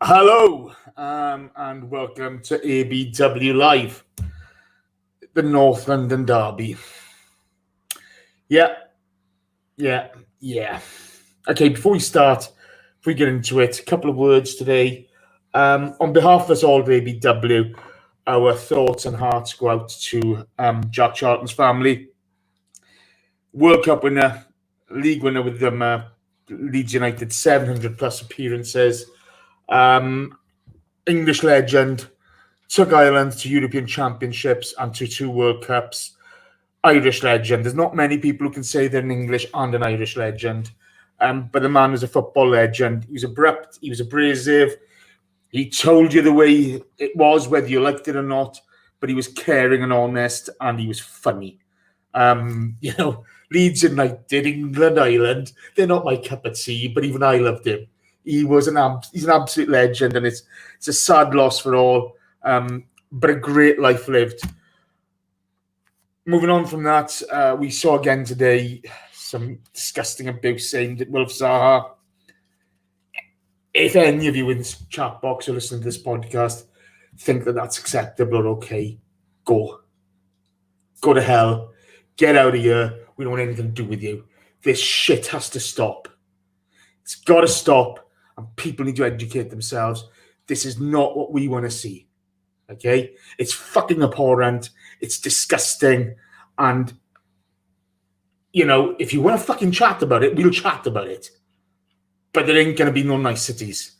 Hello, and welcome to ABW Live, the North London Derby. Yeah. Okay, before we start, if we get into it, a couple of words today. On behalf of us all at ABW, our thoughts and hearts go out to Jack Charlton's family. World Cup winner, league winner with them, Leeds United, 700 plus appearances. English legend, took Ireland to European Championships and to 2 World Cups. Irish legend. There's not many people who can say they're an English and an Irish legend. But the man was a football legend. He was abrupt. He was abrasive. He told you the way it was, whether you liked it or not. But he was caring and honest, and he was funny. Leeds United, England, Ireland, they're not my cup of tea, but even I loved him. He's an absolute legend, and it's a sad loss for all, but a great life lived. Moving on from that, we saw again today some disgusting abuse aimed at Wilf Zaha. If any of you in this chat box or listening to this podcast think that that's acceptable or okay, go to hell. Get out of here. We don't want anything to do with you. This shit has to stop. It's got to stop. And people need to educate themselves. This is not what we want to see. Okay? It's fucking abhorrent. It's disgusting. And, if you want to fucking chat about it, we'll chat about it. But there ain't going to be no niceties.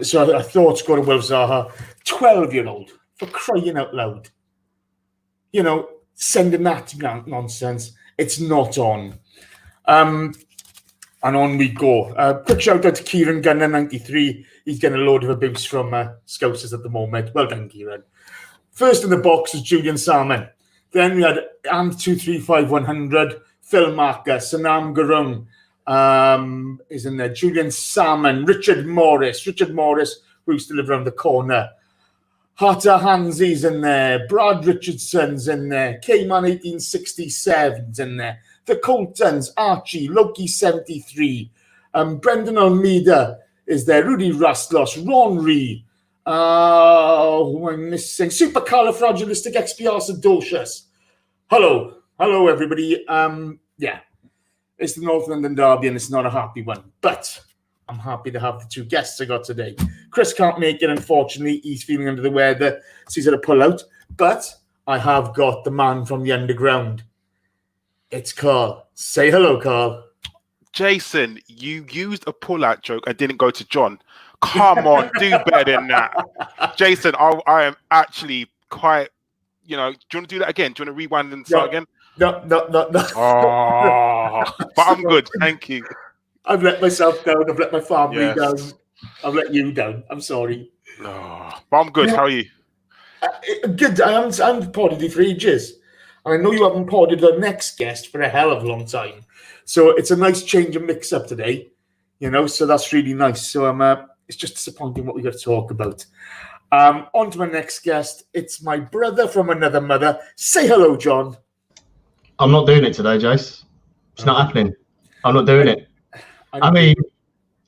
So our thoughts go to Wilf Zaha, 12-year-old, for crying out loud. Sending that nonsense. It's not on. And on we go. Quick shout out to Kieran Gunner, 93. He's getting a load of abuse from Scousers at the moment. Well done, Kieran. First in the box was Julian Salmon. Then we had Am235100, Phil Marker, Sanam Gurung is in there. Julian Salmon, Richard Morris, who used to live around the corner. Hata Hansi's in there. Brad Richardson's in there. K-Man 1867's in there. The Coltons, Archie, Loki 73, Brendan Almeida is there, Rudy Rastlos, Ron Ree, who am I missing? Supercalifragilisticexpialidocious. Hello everybody. It's the North London Derby and it's not a happy one, but I'm happy to have the 2 guests I got today. Kris can't make it, unfortunately. He's feeling under the weather, so he's had a pull out, but I have got the man from the underground. It's Karl. Say hello, Karl. Jason, you used a pull-out joke and didn't go to John. Come on, do better than that. Jason, I am actually quite, do you want to do that again? Do you want to rewind and start again? No. Oh, but I'm good. Thank you. I've let myself down. I've let my family down. I've let you down. I'm sorry. Oh, but I'm good. How are you? Good. I haven't podded you for ages. I know you haven't podded the next guest for a hell of a long time. So it's a nice change of mix-up today, so that's really nice. So it's just disappointing what we got to talk about. On to my next guest. It's my brother from another mother. Say hello, John. I'm not doing it today, Jace. It's not happening. I'm not doing it. I mean,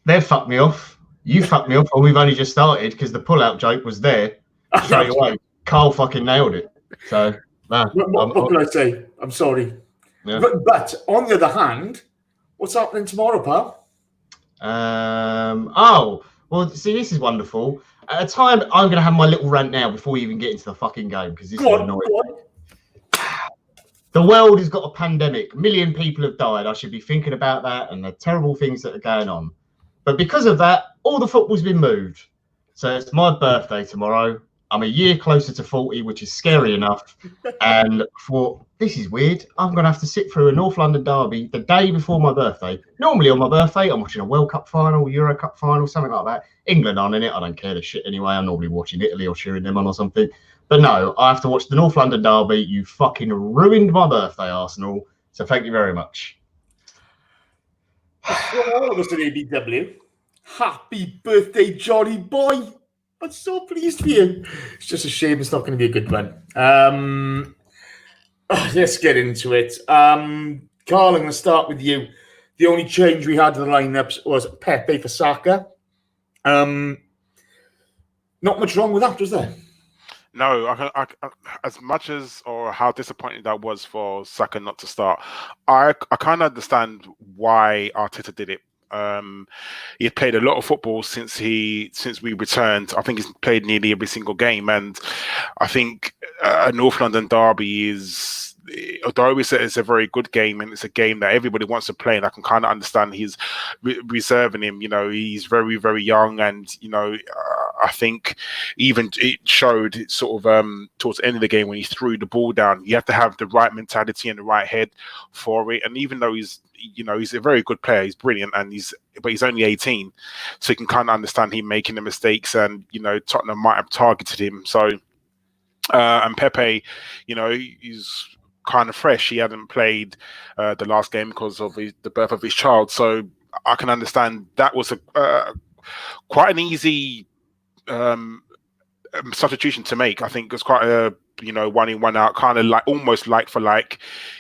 they fucked me off. You fucked me off, and we've only just started because the pull-out joke was there straight away. Karl fucking nailed it. So... What can I say? I'm sorry. Yeah. But on the other hand, what's happening tomorrow, pal? See, this is wonderful. At a time, I'm going to have my little rant now before we even get into the fucking game because this is annoying. The world has got a pandemic. 1 million people have died. I should be thinking about that and the terrible things that are going on. But because of that, all the football's been moved. So it's my birthday tomorrow. I'm a year closer to 40, which is scary enough. And this is weird. I'm going to have to sit through a North London derby the day before my birthday. Normally on my birthday, I'm watching a World Cup final, Euro Cup final, something like that. England aren't in it. I don't care the shit anyway. I'm normally watching Italy or cheering them on or something. But no, I have to watch the North London derby. You fucking ruined my birthday, Arsenal. So thank you very much. All of us at ABW. Happy birthday, Johnny boy. I'm so pleased for you. It's just a shame it's not going to be a good one. Let's get into it. Karl, I'm going to start with you. The only change we had to the lineups was Pepe for Saka. Not much wrong with that, was there? No, I, as much as or how disappointed I was for Saka not to start, I kind of understand why Arteta did it. He had played a lot of football since we returned. I think he's played nearly every single game, and I think a North London derby is, although it's a very good game and it's a game that everybody wants to play, and I can kind of understand he's reserving him. He's very, very young, and I think even it showed sort of towards the end of the game when he threw the ball down. You have to have the right mentality and the right head for it. And even though he's a very good player, he's brilliant, but he's only 18, so you can kind of understand him making the mistakes, and Tottenham might have targeted him. So and Pepe, he's kind of fresh. He hadn't played the last game because of the birth of his child, so I can understand that was quite an easy substitution to make. I think it was quite a 1 in 1 out, kind of like almost like for like.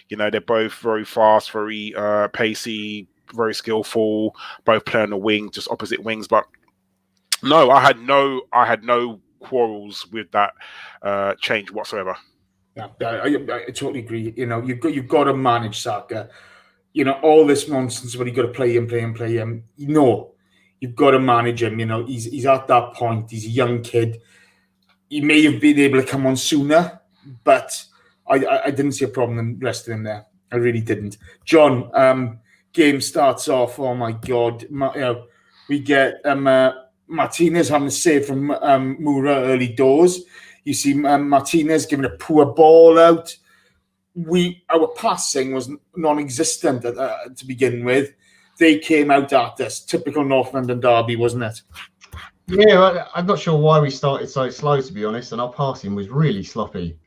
They're both very fast, very pacey, very skillful, both play on the wing, just opposite wings. But no, I had no quarrels with that change whatsoever. Yeah, I totally agree. You've got to manage Saka. All this nonsense where you got to play him. You've got to manage him. He's at that point. He's a young kid. He may have been able to come on sooner, but I didn't see a problem in resting him there. I really didn't. John, game starts off. Oh my God! We get Martinez having a save from Moura early doors. You see Martinez giving a poor ball out. Our passing was non-existent to begin with. They came out at us. Typical North London derby, wasn't it? Yeah, I'm not sure why we started so slow, to be honest, and our passing was really sloppy,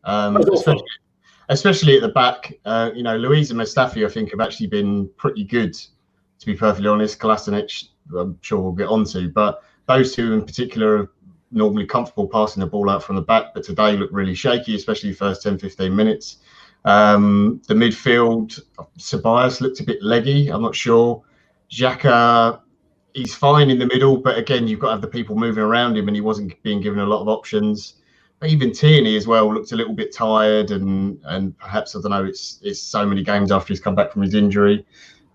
especially at the back. Luiz and Mustafi, I think, have actually been pretty good, to be perfectly honest. Kolasinac, I'm sure we'll get onto, but those two in particular are normally comfortable passing the ball out from the back, but today looked really shaky, especially the first 10-15 minutes. The midfield, Ceballos looked a bit leggy. I'm not sure. Xhaka, he's fine in the middle, but again, you've got to have the people moving around him, and he wasn't being given a lot of options. But even Tierney as well looked a little bit tired, and perhaps, I don't know, it's so many games after he's come back from his injury.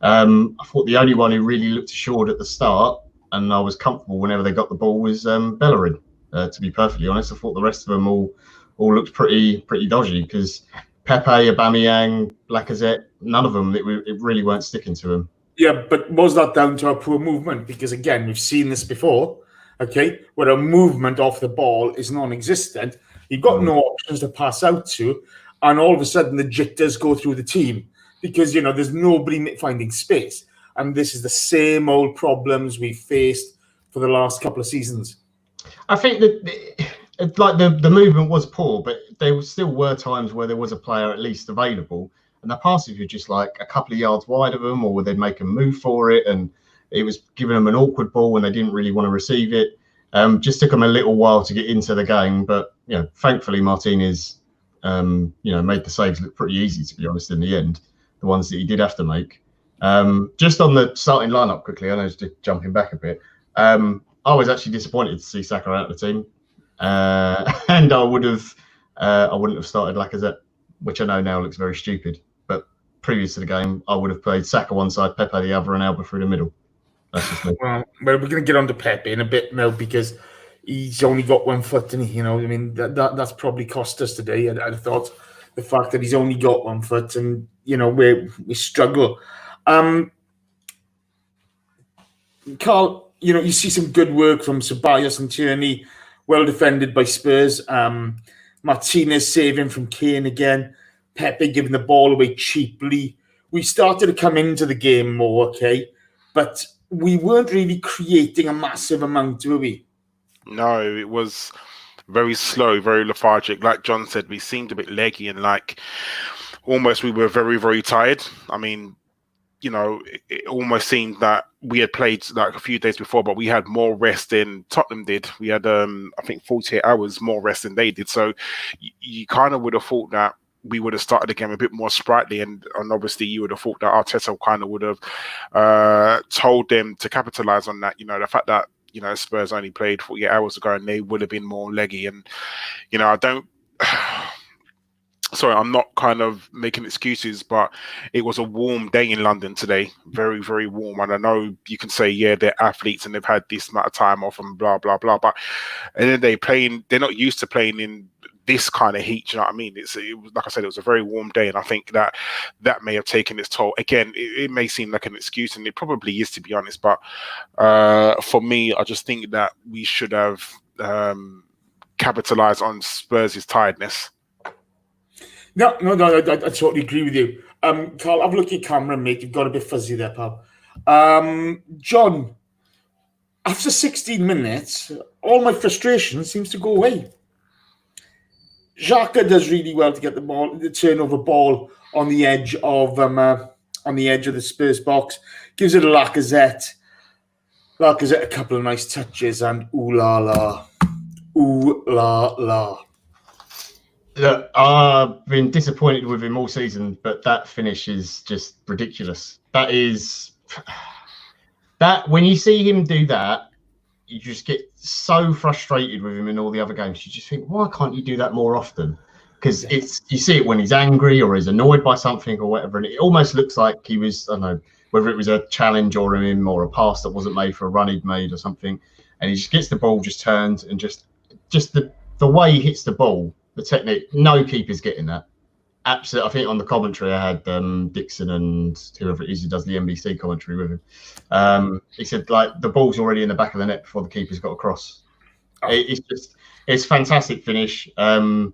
I thought the only one who really looked assured at the start, and I was comfortable whenever they got the ball, was Bellerin. To be perfectly honest, I thought the rest of them all looked pretty dodgy, because Pepe, Aubameyang, Lacazette, none of them, it really weren't sticking to him. Yeah, but was that down to our poor movement? Because again, we've seen this before, okay, where a movement off the ball is non-existent. You've got no options to pass out to, and all of a sudden the jitters go through the team because, there's nobody finding space. And this is the same old problems we faced for the last couple of seasons. I think that the movement was poor, but there still were times where there was a player at least available, and the passes were just like a couple of yards wide of them, or they'd make a move for it, and it was giving them an awkward ball when they didn't really want to receive it. Just took them a little while to get into the game, but thankfully Martinez, made the saves look pretty easy, to be honest, in the end, the ones that he did have to make. Just on the starting lineup quickly, I know just jumping back a bit. I was actually disappointed to see Saka out of the team, and I wouldn't have started Lacazette, which I know now looks very stupid. But previous to the game, I would have played Saka one side, Pepe the other, and Alba through the middle. That's just me. Well, we're going to get on to Pepe in a bit now because he's only got 1 foot, and that's probably cost us today. I thought the fact that he's only got 1 foot, and we struggle. Karl, you see some good work from Ceballos and Tierney, well defended by Spurs. Martinez saving from Kane again. Pepe giving the ball away cheaply. We started to come into the game more, okay, but we weren't really creating a massive amount, were we? No, it was very slow, very lethargic. Like John said, we seemed a bit leggy and like almost we were very, very tired. I mean, it almost seemed that we had played like a few days before, but we had more rest than Tottenham did. We had, I think, 48 hours more rest than they did. So you kind of would have thought that we would have started the game a bit more sprightly, and obviously you would have thought that Arteta kind of would have told them to capitalize on that. The fact that Spurs only played 48 hours ago and they would have been more leggy. And, I don't... Sorry, I'm not kind of making excuses, but it was a warm day in London today. Very, very warm. And I know you can say, yeah, they're athletes and they've had this amount of time off and blah, blah, blah. But and then they're not used to playing in this kind of heat. You know what I mean? It was, like I said, it was a very warm day. And I think that may have taken its toll. Again, it may seem like an excuse, and it probably is, to be honest. But for me, I just think that we should have capitalized on Spurs' tiredness. No, I totally agree with you. Karl, have a look at your camera, mate. You've got a bit fuzzy there, pal. John, after 16 minutes, all my frustration seems to go away. Xhaka does really well to get the turnover ball on the edge of the Spurs box. Gives it a Lacazette. Lacazette a couple of nice touches, and ooh la la. Look, I've been disappointed with him all season, but that finish is just ridiculous. That when you see him do that, you just get so frustrated with him in all the other games. You just think, why can't you do that more often? Because you see it when he's angry or he's annoyed by something or whatever, and it almost looks like he was, I don't know, whether it was a challenge or a pass that wasn't made for a run he'd made or something, and he just gets the ball, just turns, and just the way he hits the ball. The technique, no keeper's getting that. Absolutely. I think on the commentary, I had Dixon and whoever it is who does the NBC commentary with him. He said, like, the ball's already in the back of the net before the keeper's got across. Oh. It's fantastic finish. And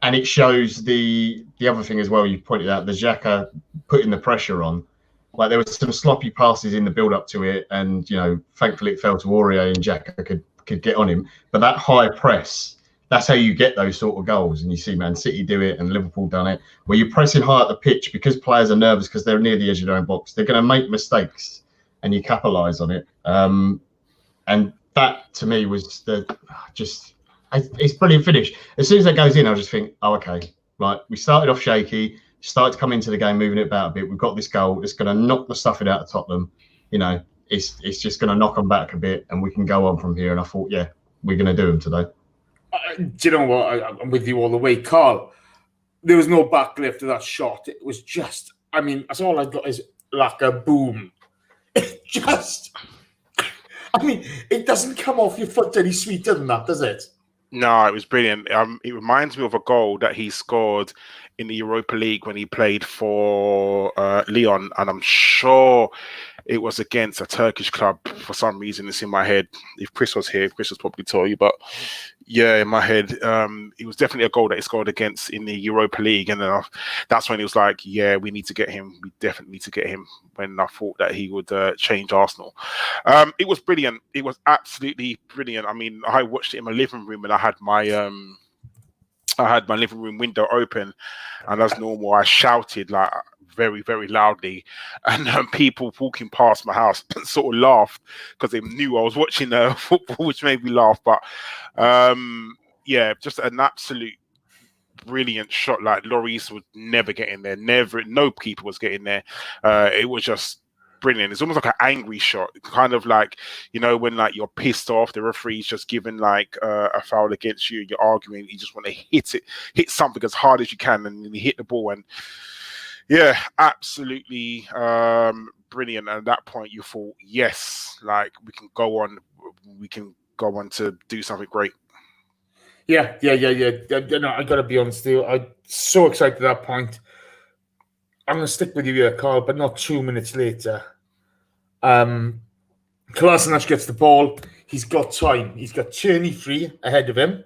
it shows the other thing as well, you pointed out, the Xhaka putting the pressure on. Like, there was some sloppy passes in the build-up to it, and, thankfully it fell to Aurier and Xhaka could get on him. But that high press, that's how you get those sort of goals. And you see Man City do it and Liverpool done it, where you're pressing high at the pitch because players are nervous because they're near the edge of their own box. They're going to make mistakes and you capitalise on it. And that, to me, was it's brilliant finish. As soon as that goes in, I just think, oh, okay, right, we started off shaky, started to come into the game, moving it about a bit. We've got this goal. It's going to knock the stuffing out of Tottenham. It's just going to knock them back a bit and we can go on from here. And I thought, yeah, we're going to do them today. Do you know what? I'm with you all the way, Karl. There was no backlift to that shot. It was just, that's all I got is like a boom. It doesn't come off your foot any sweeter than that, does it? No, it was brilliant. It reminds me of a goal that he scored in the Europa League when he played for Lyon, and I'm sure it was against a Turkish club. For some reason, it's in my head. If Kris was here, Kris would probably tell you, but yeah, in my head, it was definitely a goal that he scored against in the Europa League, and then that's when he was like, yeah, we need to get him. We definitely need to get him, when I thought that he would change Arsenal. It was brilliant. It was absolutely brilliant. I watched it in my living room, and I had my living room window open, and as normal, I shouted like very, very loudly, and people walking past my house sort of laughed because they knew I was watching football, which made me laugh. But yeah, just an absolute brilliant shot. Like, Lloris would never get in there. No keeper was getting there. It was just brilliant. It's almost like an angry shot, kind of like, when like you're pissed off, the referee's just given like a foul against you, you're arguing, you just want to hit something as hard as you can, and you hit the ball. And yeah, absolutely brilliant. And at that point you thought, yes, like we can go on to do something great. Yeah. No, I gotta be honest with you, I'm so excited at that point. I'm going to stick with you here, Karl, but not 2 minutes later. Kolasinac gets the ball. He's got time. He's got Tierney free ahead of him.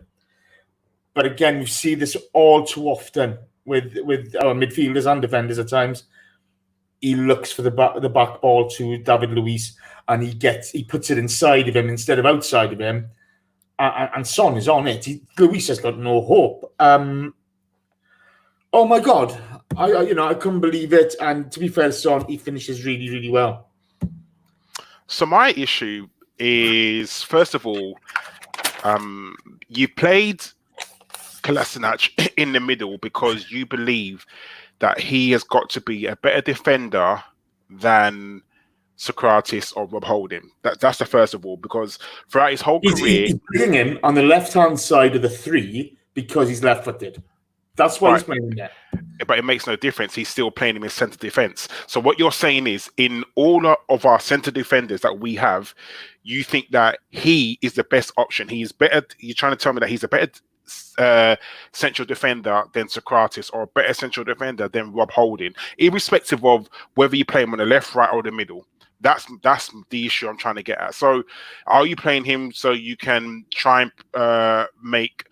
But again, we see this all too often with our midfielders and defenders at times. He looks for the back ball to David Luiz, and he puts it inside of him instead of outside of him. And Son is on it. Luiz has got no hope. Oh my God. I couldn't believe it. And to be fair, Son, he finishes really, really well. So my issue is, first of all, you played Kolasinac in the middle because you believe that he has got to be a better defender than Sokratis or Rob Holding. That's the first of all, because throughout his whole career... He's putting him on the left-hand side of the three because he's left-footed. That's why he's playing him there. But it makes no difference. He's still playing him in centre defence. So what you're saying is, in all of our centre defenders that we have, you think that he is the best option. He's better. You're trying to tell me that he's a better central defender than Sokratis, or a better central defender than Rob Holding, irrespective of whether you play him on the left, right, or the middle. That's the issue I'm trying to get at. So are you playing him so you can try and make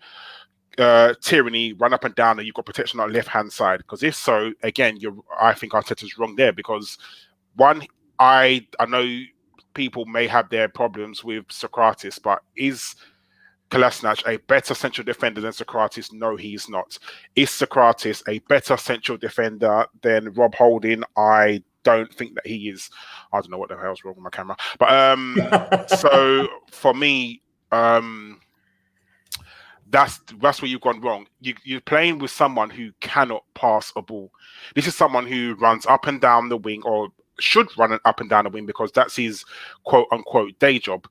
Tyranny run up and down and you've got protection on the left-hand side? Because if so, again, I think Arteta's wrong there, because one, I know people may have their problems with Sokratis, but is Kolasinac a better central defender than Sokratis? No, he's not. Is Sokratis a better central defender than Rob Holding? I don't think that he is. I don't know what the hell's wrong with my camera. But so for me, that's where you've gone wrong. You're playing with someone who cannot pass a ball. This is someone who runs up and down the wing, or should run up and down the wing, because that's his quote unquote day job.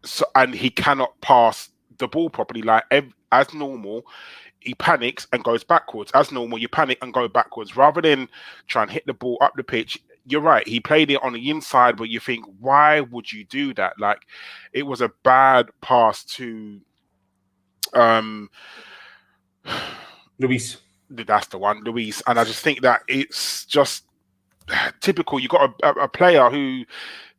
So, and he cannot pass the ball properly. Like as normal, he panics and goes backwards. As normal, you panic and go backwards rather than try and hit the ball up the pitch. You're right. He played it on the inside, but you think, why would you do that? Like, it was a bad pass to Luis. That's the one, Luis. And I just think that it's just typical. You got a player who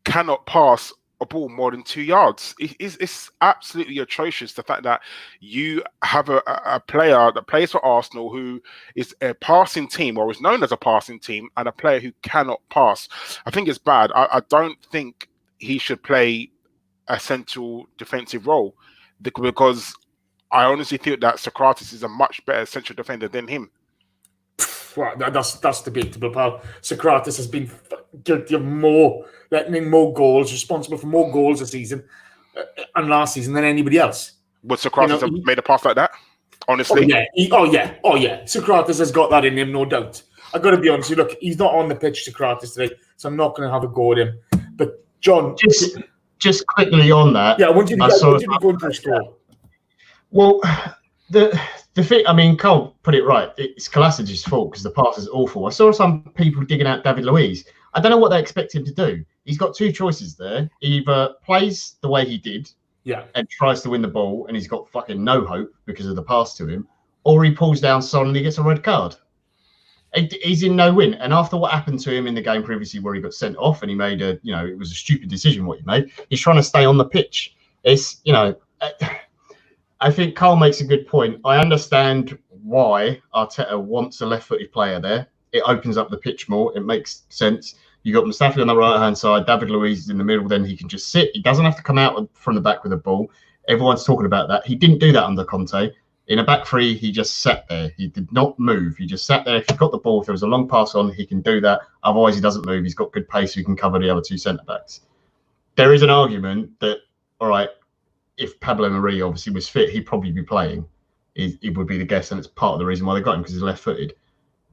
cannot pass a ball more than 2 yards. It's absolutely atrocious, the fact that you have a player that plays for Arsenal who is a passing team, or is known as a passing team, and a player who cannot pass. I think it's bad. I don't think he should play a central defensive role, because I honestly think that Sokratis is a much better central defender than him. Well, that's debatable, pal. Sokratis has been guilty of letting in more goals, responsible for more goals this season and last season than anybody else. Would Sokratis have made a pass like that? Honestly? Oh yeah. Sokratis has got that in him, no doubt. I've got to be honest with you. Look, he's not on the pitch, Sokratis, today, so I'm not going to have a go at him. But, John... Just quickly on that... Yeah, I want you to go into the score. Well, the thing, I mean, Karl put it right. It's Kolasinac's fault because the pass is awful. I saw some people digging out David Luiz. I don't know what they expect him to do. He's got two choices there. He either plays the way he did, and tries to win the ball, and he's got fucking no hope because of the pass to him, or he pulls down Son and he gets a red card. He's in no win. And after what happened to him in the game previously, where he got sent off and he made it was a stupid decision what he made. He's trying to stay on the pitch. It's, I think Karl makes a good point. I understand why Arteta wants a left-footed player there. It opens up the pitch more. It makes sense. You got Mustafi on the right-hand side, David Luiz is in the middle, then he can just sit. He doesn't have to come out from the back with the ball. Everyone's talking about that. He didn't do that under Conte. In a back three, he just sat there. He did not move. He just sat there. If he got the ball, if there was a long pass on, he can do that. Otherwise, he doesn't move. He's got good pace. He can cover the other two centre-backs. There is an argument that, all right, if Pablo Emery obviously was fit, he'd probably be playing. It would be the guess, and it's part of the reason why they got him, because he's left-footed.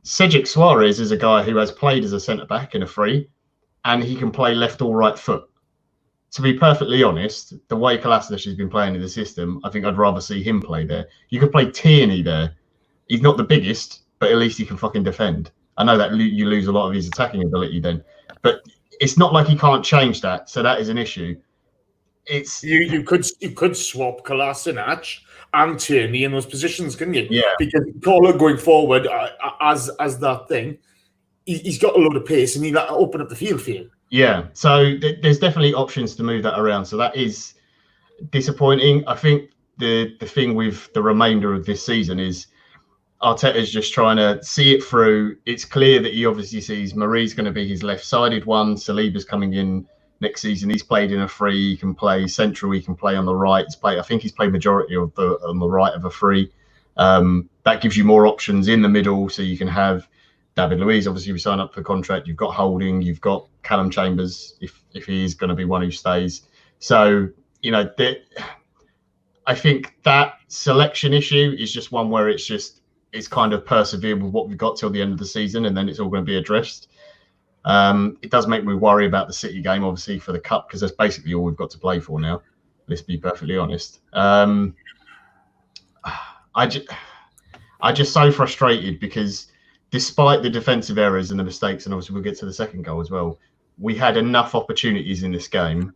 Cedric Suarez is a guy who has played as a centre-back in a free, and he can play left or right foot. To be perfectly honest, the way Kolasinac has been playing in the system, I think I'd rather see him play there. You could play Tierney there. He's not the biggest, but at least he can fucking defend. I know that you lose a lot of his attacking ability then, but it's not like he can't change that, so that is an issue. It's you could swap Kolasinac and Tierney in those positions, couldn't you? Yeah. Because Karl going forward as that thing, he's got a lot of pace and he'll open up the field for you. Yeah. So there's definitely options to move that around. So that is disappointing. I think the thing with the remainder of this season is Arteta's just trying to see it through. It's clear that he obviously sees Marie's going to be his left-sided one. Saliba's coming in next season. He's played in a free. He can play central. He can play on the right. I think he's played majority of on the right of a free. That gives you more options in the middle, so you can have David Luiz. Obviously, we sign up for contract. You've got Holding. You've got Callum Chambers if he is going to be one who stays. So I think that selection issue is just one where it's kind of persevered with what we've got till the end of the season, and then it's all going to be addressed. It does make me worry about the City game, obviously, for the Cup, because that's basically all we've got to play for now. Let's be perfectly honest. I'm just so frustrated because despite the defensive errors and the mistakes, and obviously we'll get to the second goal as well, we had enough opportunities in this game.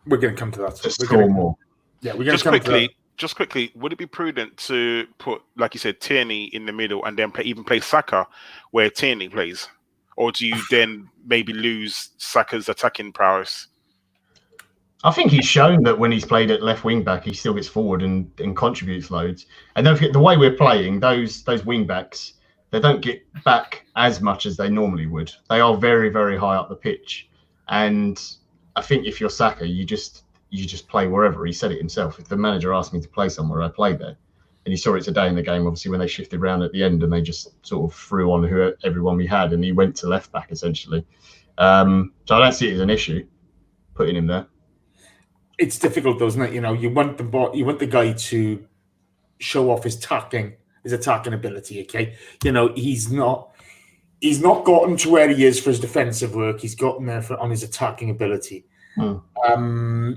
We're going to come to that. To score more. Yeah, we're going to come to that. Just quickly, would it be prudent to put, like you said, Tierney in the middle and then even play Saka where Tierney plays? Or do you then maybe lose Saka's attacking prowess? I think he's shown that when he's played at left wing back, he still gets forward and contributes loads. And don't forget, the way we're playing, those wing backs, they don't get back as much as they normally would. They are very, very high up the pitch. And I think if you're Saka, you just play wherever. He said it himself. If the manager asked me to play somewhere, I play there. And you saw it today in the game, obviously, when they shifted around at the end and they just sort of threw on everyone we had, and he went to left back essentially. So I don't see it as an issue putting him there. It's difficult, though, isn't it? You know, you want the guy to show off his attacking ability. Okay, you know, he's not gotten to where he is for his defensive work. He's gotten there on his attacking ability. I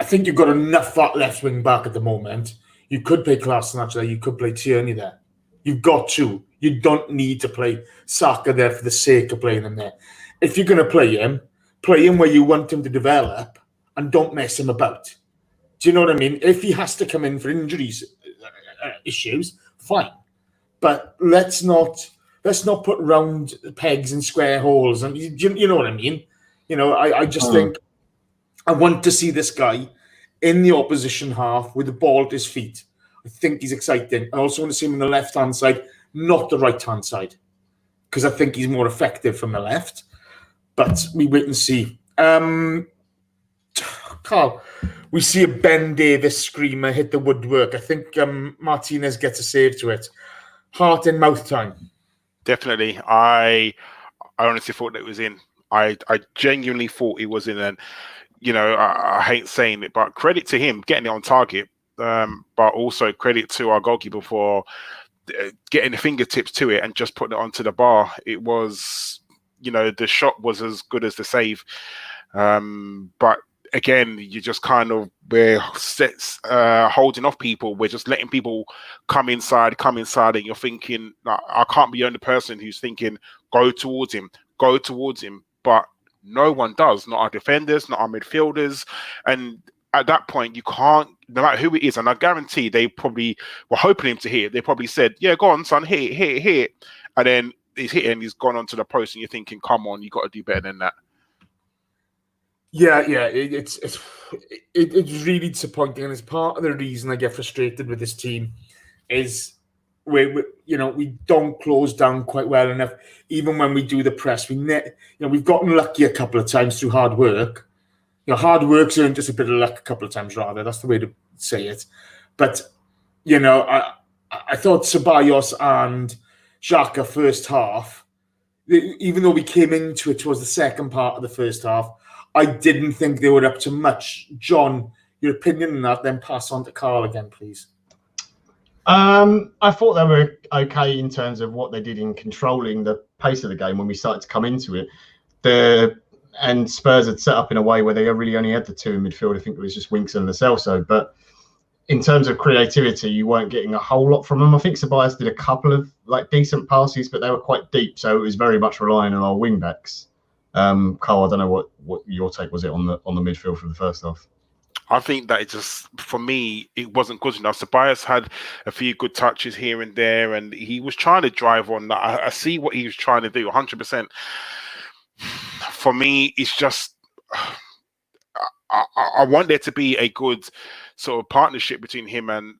think you've got enough at left wing back at the moment. You could play Kolasinac there. You could play Tierney there. You've got to. You don't need to play Saka there for the sake of playing him there. If you're going to play him where you want him to develop and don't mess him about. Do you know what I mean? If he has to come in for injuries issues, fine. But let's not put round pegs in square holes. And you know what I mean? You know, I just think I want to see this guy in the opposition half with the ball at his feet. I think he's exciting. I also want to see him on the left-hand side, not the right-hand side, because I think he's more effective from the left. But we wait and see. Karl, we see a Ben Davis screamer hit the woodwork. I think Martinez gets a save to it. Heart in mouth time. Definitely. I honestly thought that it was in. I genuinely thought it was in. And, you know, I hate saying it, but credit to him getting it on target. But also credit to our goalkeeper for getting the fingertips to it and just putting it onto the bar. It was, you know, the shot was as good as the save. But again, you just kind of, we're holding off people. We're just letting people come inside, and you're thinking, I can't be the only person who's thinking, go towards him. But no one does, not our defenders, not our midfielders. And at that point, you can't, no matter who it is, and I guarantee they probably were hoping him to hit it. They probably said, yeah, go on, son, hit it. And then he's hit it and he's gone onto the post and you're thinking, come on, you got to do better than that. Yeah, it's really disappointing, and it's part of the reason I get frustrated with this team is we don't close down quite well enough. Even when we do the press, we've gotten lucky a couple of times through hard work. You know, hard work's earned just a bit of luck a couple of times, rather. That's the way to say it. But you know, I thought Ceballos and Xhaka first half, even though we came into it towards the second part of the first half, I didn't think they were up to much. John, your opinion on that, then pass on to Karl again, please. I thought they were okay in terms of what they did in controlling the pace of the game when we started to come into it. And Spurs had set up in a way where they really only had the two in midfield. I think it was just Winks and Lo Celso. But in terms of creativity, you weren't getting a whole lot from them. I think Ceballos did a couple of decent passes, but they were quite deep. So it was very much relying on our wing backs. Karl, I don't know what your take was on the midfield for the first half. I think that it just, for me, it wasn't good enough. Ceballos had a few good touches here and there, and he was trying to drive on that. I see what he was trying to do, 100%. For me, it's just, I want there to be a good sort of partnership between him and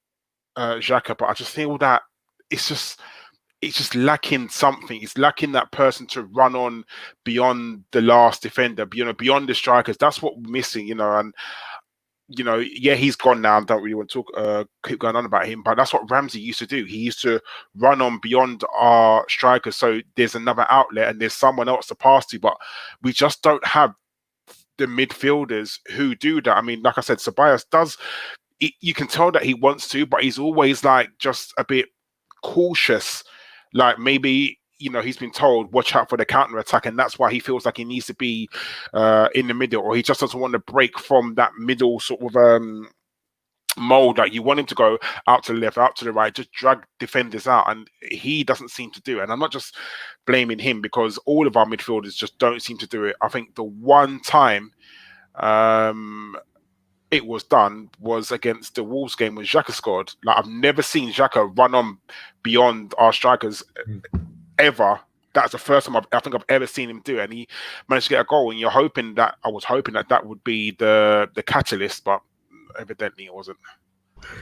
Xhaka, but I just feel that it's just lacking something. It's lacking that person to run on beyond the last defender, beyond the strikers. That's what we're missing, and yeah, he's gone now. I don't really want to keep going on about him, but that's what Ramsey used to do. He used to run on beyond our strikers, so there's another outlet and there's someone else to pass to, but we just don't have the midfielders who do that. I mean, like I said, Ceballos does, you can tell that he wants to, but he's always just a bit cautious. Like maybe, he's been told, watch out for the counter attack, and that's why he feels like he needs to be in the middle, or he just doesn't want to break from that middle sort of mold. Like, you want him to go out to the left, out to the right, just drag defenders out, and he doesn't seem to do it. And I'm not just blaming him, because all of our midfielders just don't seem to do it. I think the one time it was done was against the Wolves game when Xhaka scored. Like, I've never seen Xhaka run on beyond our strikers ever. That's the first time I think I've ever seen him do it, and he managed to get a goal. And I was hoping that would be the catalyst, but evidently it wasn't.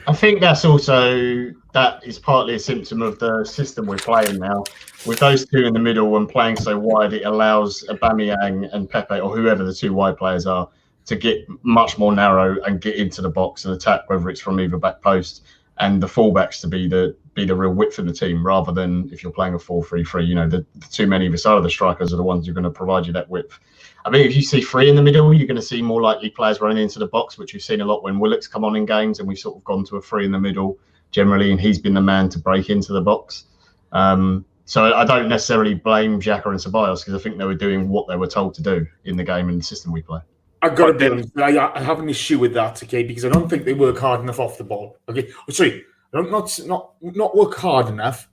I think that is partly a symptom of the system we're playing now. With those two in the middle and playing so wide, it allows Aubameyang and Pepe, or whoever the two wide players are, to get much more narrow and get into the box and attack, whether it's from either back post, and the fullbacks to be the real width of the team, rather than if you're playing a 4-3-3. The too many of the side of the strikers are the ones who are going to provide you that width. I mean, if you see three in the middle, you're going to see more likely players running into the box, which we've seen a lot when Willock's come on in games, and we've sort of gone to a three in the middle generally, and he's been the man to break into the box. So I don't necessarily blame Xhaka and Ceballos, because I think they were doing what they were told to do in the game and the system we play. I've got to be honest, I have an issue with that, okay, because I don't think they work hard enough off the ball. Okay, sorry, not work hard enough.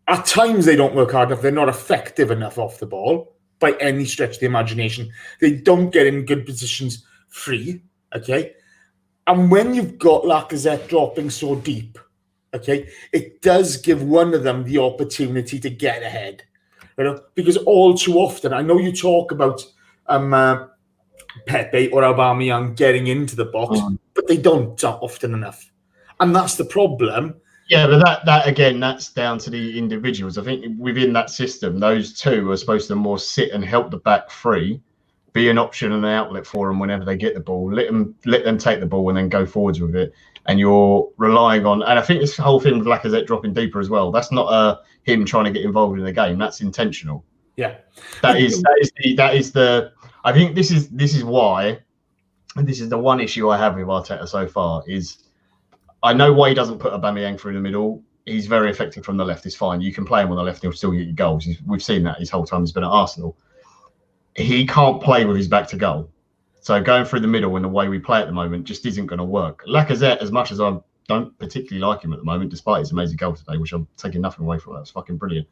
At times they don't work hard enough. They're not effective enough off the ball by any stretch of the imagination. They don't get in good positions free, okay? And when you've got Lacazette dropping so deep, okay, it does give one of them the opportunity to get ahead. Because all too often, I know you talk about Pepe or Aubameyang getting into the box, but they don't often enough. And that's the problem. Yeah, but that again, that's down to the individuals. I think within that system, those two are supposed to more sit and help the back three, be an option and an outlet for them whenever they get the ball. Let them take the ball and then go forwards with it. And you're relying on, and I think this whole thing with Lacazette dropping deeper as well, that's not him trying to get involved in the game. That's intentional. Yeah, that is the. I think this is why, and this is the one issue I have with Arteta so far, is I know why he doesn't put Aubameyang through the middle. He's very effective from the left. It's fine. You can play him on the left and he'll still get you goals. We've seen that his whole time he's been at Arsenal. He can't play with his back to goal. So going through the middle in the way we play at the moment just isn't going to work. Lacazette, as much as I don't particularly like him at the moment, despite his amazing goal today, which I'm taking nothing away from, that was fucking brilliant.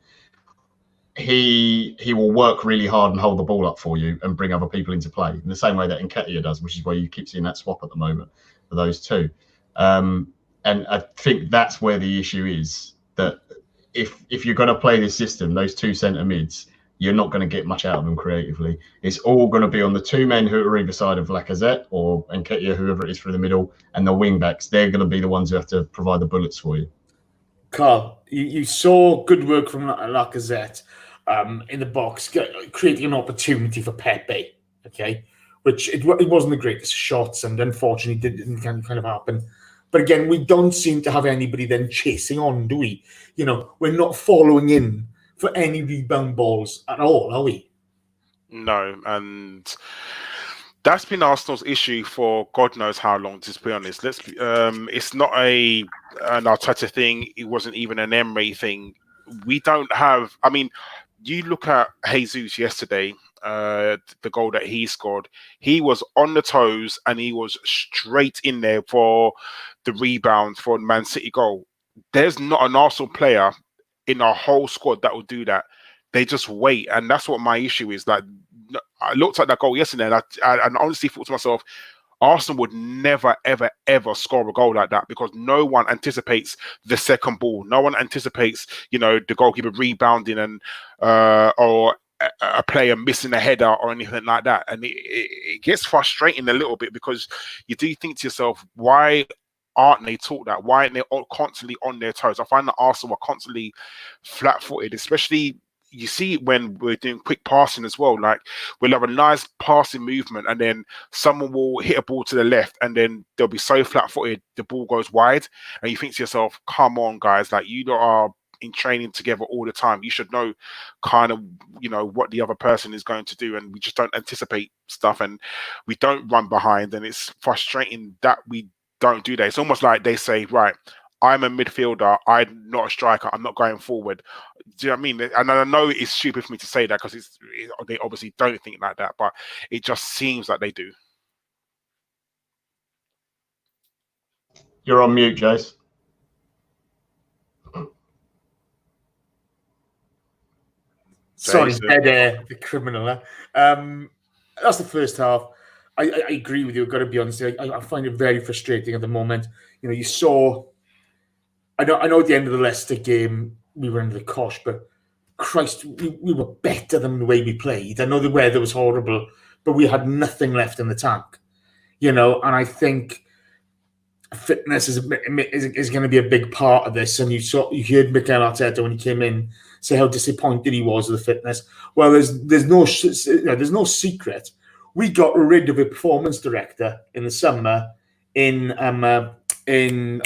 He will work really hard and hold the ball up for you and bring other people into play in the same way that Nketiah does, which is why you keep seeing that swap at the moment for those two. And I think that's where the issue is, that if you're going to play this system, those two centre mids, you're not going to get much out of them creatively. It's all going to be on the two men who are either side of Lacazette or Nketiah, whoever it is through the middle, and the wing backs. They're going to be the ones who have to provide the bullets for you. Karl, you saw good work from Lacazette in the box, creating an opportunity for Pepe, okay? Which it wasn't the greatest shots, and unfortunately didn't kind of happen. But again, we don't seem to have anybody then chasing on, do we? We're not following in for any rebound balls at all, are we? No, and that's been Arsenal's issue for God knows how long, to be honest. It's not an Arteta thing. It wasn't even an Emery thing. We don't have... I mean, you look at Jesus yesterday, the goal that he scored, he was on the toes and he was straight in there for the rebound for the Man City goal. There's not an Arsenal player in our whole squad that will do that. They just wait, and that's what my issue is. Like, I looked at that goal yesterday and I honestly thought to myself, Arsenal would never, ever, ever score a goal like that, because no one anticipates the second ball. No one anticipates, the goalkeeper rebounding and or a player missing a header or anything like that. And it gets frustrating a little bit, because you do think to yourself, why aren't they taught that? Why aren't they constantly on their toes? I find that Arsenal are constantly flat-footed, especially you see when we're doing quick passing as well. Like, we'll have a nice passing movement and then someone will hit a ball to the left and then they'll be so flat-footed, the ball goes wide. And you think to yourself, come on, guys, like, you are in training together all the time. You should know kind of, what the other person is going to do. And we just don't anticipate stuff and we don't run behind. And it's frustrating that we don't do that. It's almost like they say, right, I'm a midfielder. I'm not a striker. I'm not going forward. Do you know what I mean? And I know it's stupid for me to say that because they obviously don't think like that, but it just seems like they do. You're on mute, Jace. Sorry, dead air, the criminal. That's the first half. I agree with you. I've got to be honest. I find it very frustrating at the moment. You know, you saw. I know. At the end of the Leicester game, we were under the cosh, but Christ, we were better than the way we played. I know the weather was horrible, but we had nothing left in the tank. You know, and I think fitness is going to be a big part of this. And you heard Mikel Arteta when he came in say how disappointed he was with the fitness. Well, there's no secret. We got rid of a performance director in the summer in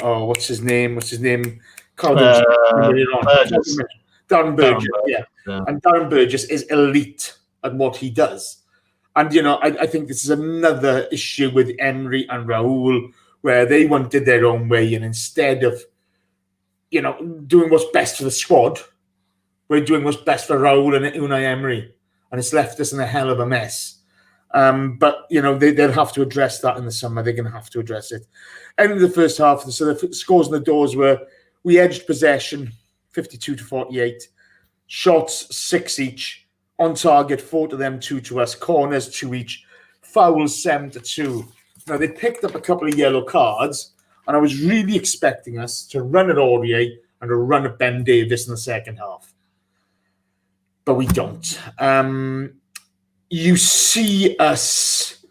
what's his name? Darren Burgess. Yeah. And Darren Burgess is elite at what he does. And you know, I think this is another issue with Emery and Raul, where they wanted their own way, and instead of, you know, doing what's best for the squad, we're doing what's best for Raul and Unai Emery, and it's left us in a hell of a mess. But, you know, they'll have to address that in the summer. They're going to have to address it. End of the first half, so the scores in the doors were, we edged possession 52-48, shots 6 each, on target 4 to them, 2 to us, corners 2 each, fouls 7-2. Now, they picked up a couple of yellow cards, and I was really expecting us to run at Aurier and to run at Ben Davis in the second half. But we don't. You see us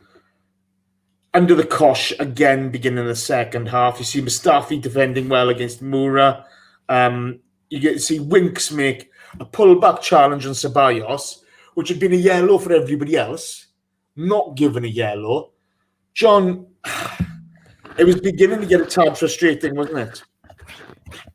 under the cosh again beginning the second half. You see Mustafi defending well against Moura. You get to see Winks make a pullback challenge on Ceballos, which had been a yellow for everybody else, not given a yellow. John, it was beginning to get a tad frustrating, wasn't it?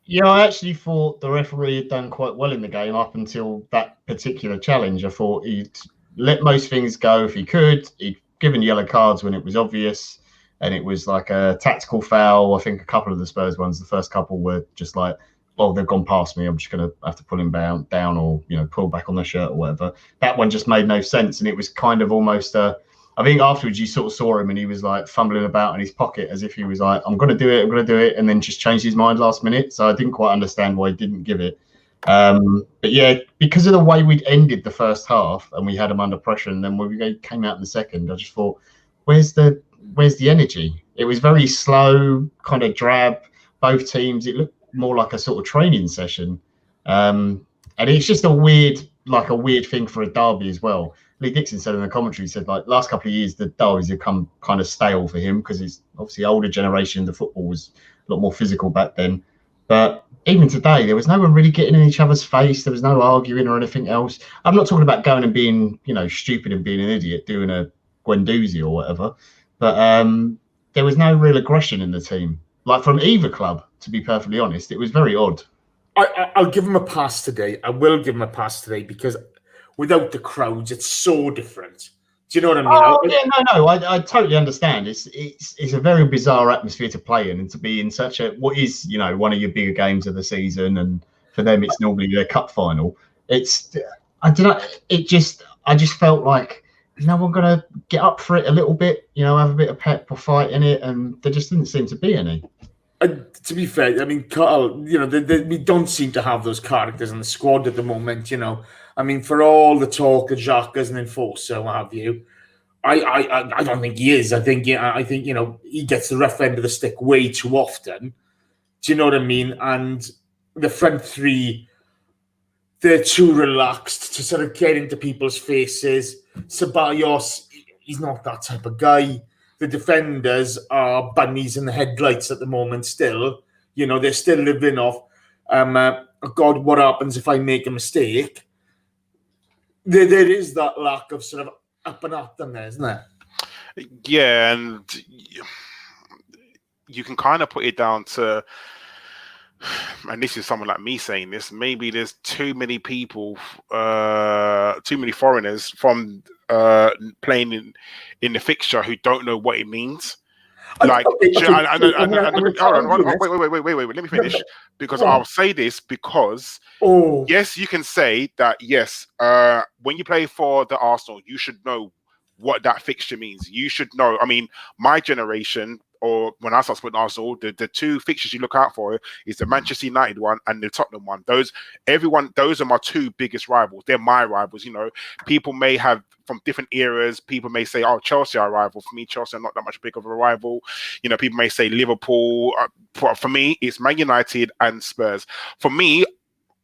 Yeah, I actually thought the referee had done quite well in the game up until that particular challenge. I thought he'd let most things go if he could. He'd given yellow cards when it was obvious, and it was like a tactical foul. I think a couple of the Spurs ones, the first couple were just like, well, they've gone past me. I'm just going to have to pull him down or, you know, pull back on the shirt or whatever. That one just made no sense. And it was kind of almost I think afterwards you sort of saw him and he was like fumbling about in his pocket as if he was like, I'm going to do it. And then just changed his mind last minute. So I didn't quite understand why he didn't give it. But yeah, because of the way we'd ended the first half and we had him under pressure, and then when we came out in the second, I just thought, where's the energy? It was very slow, kind of drab, both teams. It looked more like a sort of training session. And it's just a weird thing for a derby as well. Lee Dixon said in the commentary, he said, like, last couple of years, the derbies have come kind of stale for him because he's obviously older generation. The football was a lot more physical back then. But even today, there was no one really getting in each other's face. There was no arguing or anything else. I'm not talking about going and being, you know, stupid and being an idiot, doing a Guendouzi or whatever. But there was no real aggression in the team, like from either club, to be perfectly honest. It was very odd. I'll give him a pass today. I will give him a pass today because without the crowds, it's so different. Do you know what I mean? Oh, yeah, no. I totally understand. It's a very bizarre atmosphere to play in, and to be in such a, what is, you know, one of your bigger games of the season, and for them it's normally their cup final. It's, I don't know. I just felt like no one gonna get up for it a little bit, you know, have a bit of pep or fight in it, and there just didn't seem to be any. To be fair, I mean, Karl, you know, we don't seem to have those characters in the squad at the moment, you know. I mean, for all the talk of Xhaka as an enforcer, what have you, I don't think he is. I think you know, he gets the rough end of the stick way too often. Do you know what I mean? And the front three, they're too relaxed to sort of get into people's faces. Ceballos, he's not that type of guy. The defenders are bunnies in the headlights at the moment still. You know, they're still living off, God, what happens if I make a mistake? There is that lack of sort of up and up in there, isn't there? Yeah, and you can kind of put it down to, and this is someone like me saying this, maybe there's too many people, too many foreigners from playing in the fixture who don't know what it means. Like, wait. Let me finish, because I'll say this because yes, you can say that. Yes, when you play for the Arsenal, you should know what that fixture means. You should know. I mean, my generation, or when I started supporting Arsenal, the two fixtures you look out for is the Manchester United one and the Tottenham one. Those are my two biggest rivals. They're my rivals. You know, people may have from different eras. People may say, "Oh, Chelsea are a rival." For me, Chelsea are not that much big of a rival. You know, people may say Liverpool. For me, it's Man United and Spurs. For me,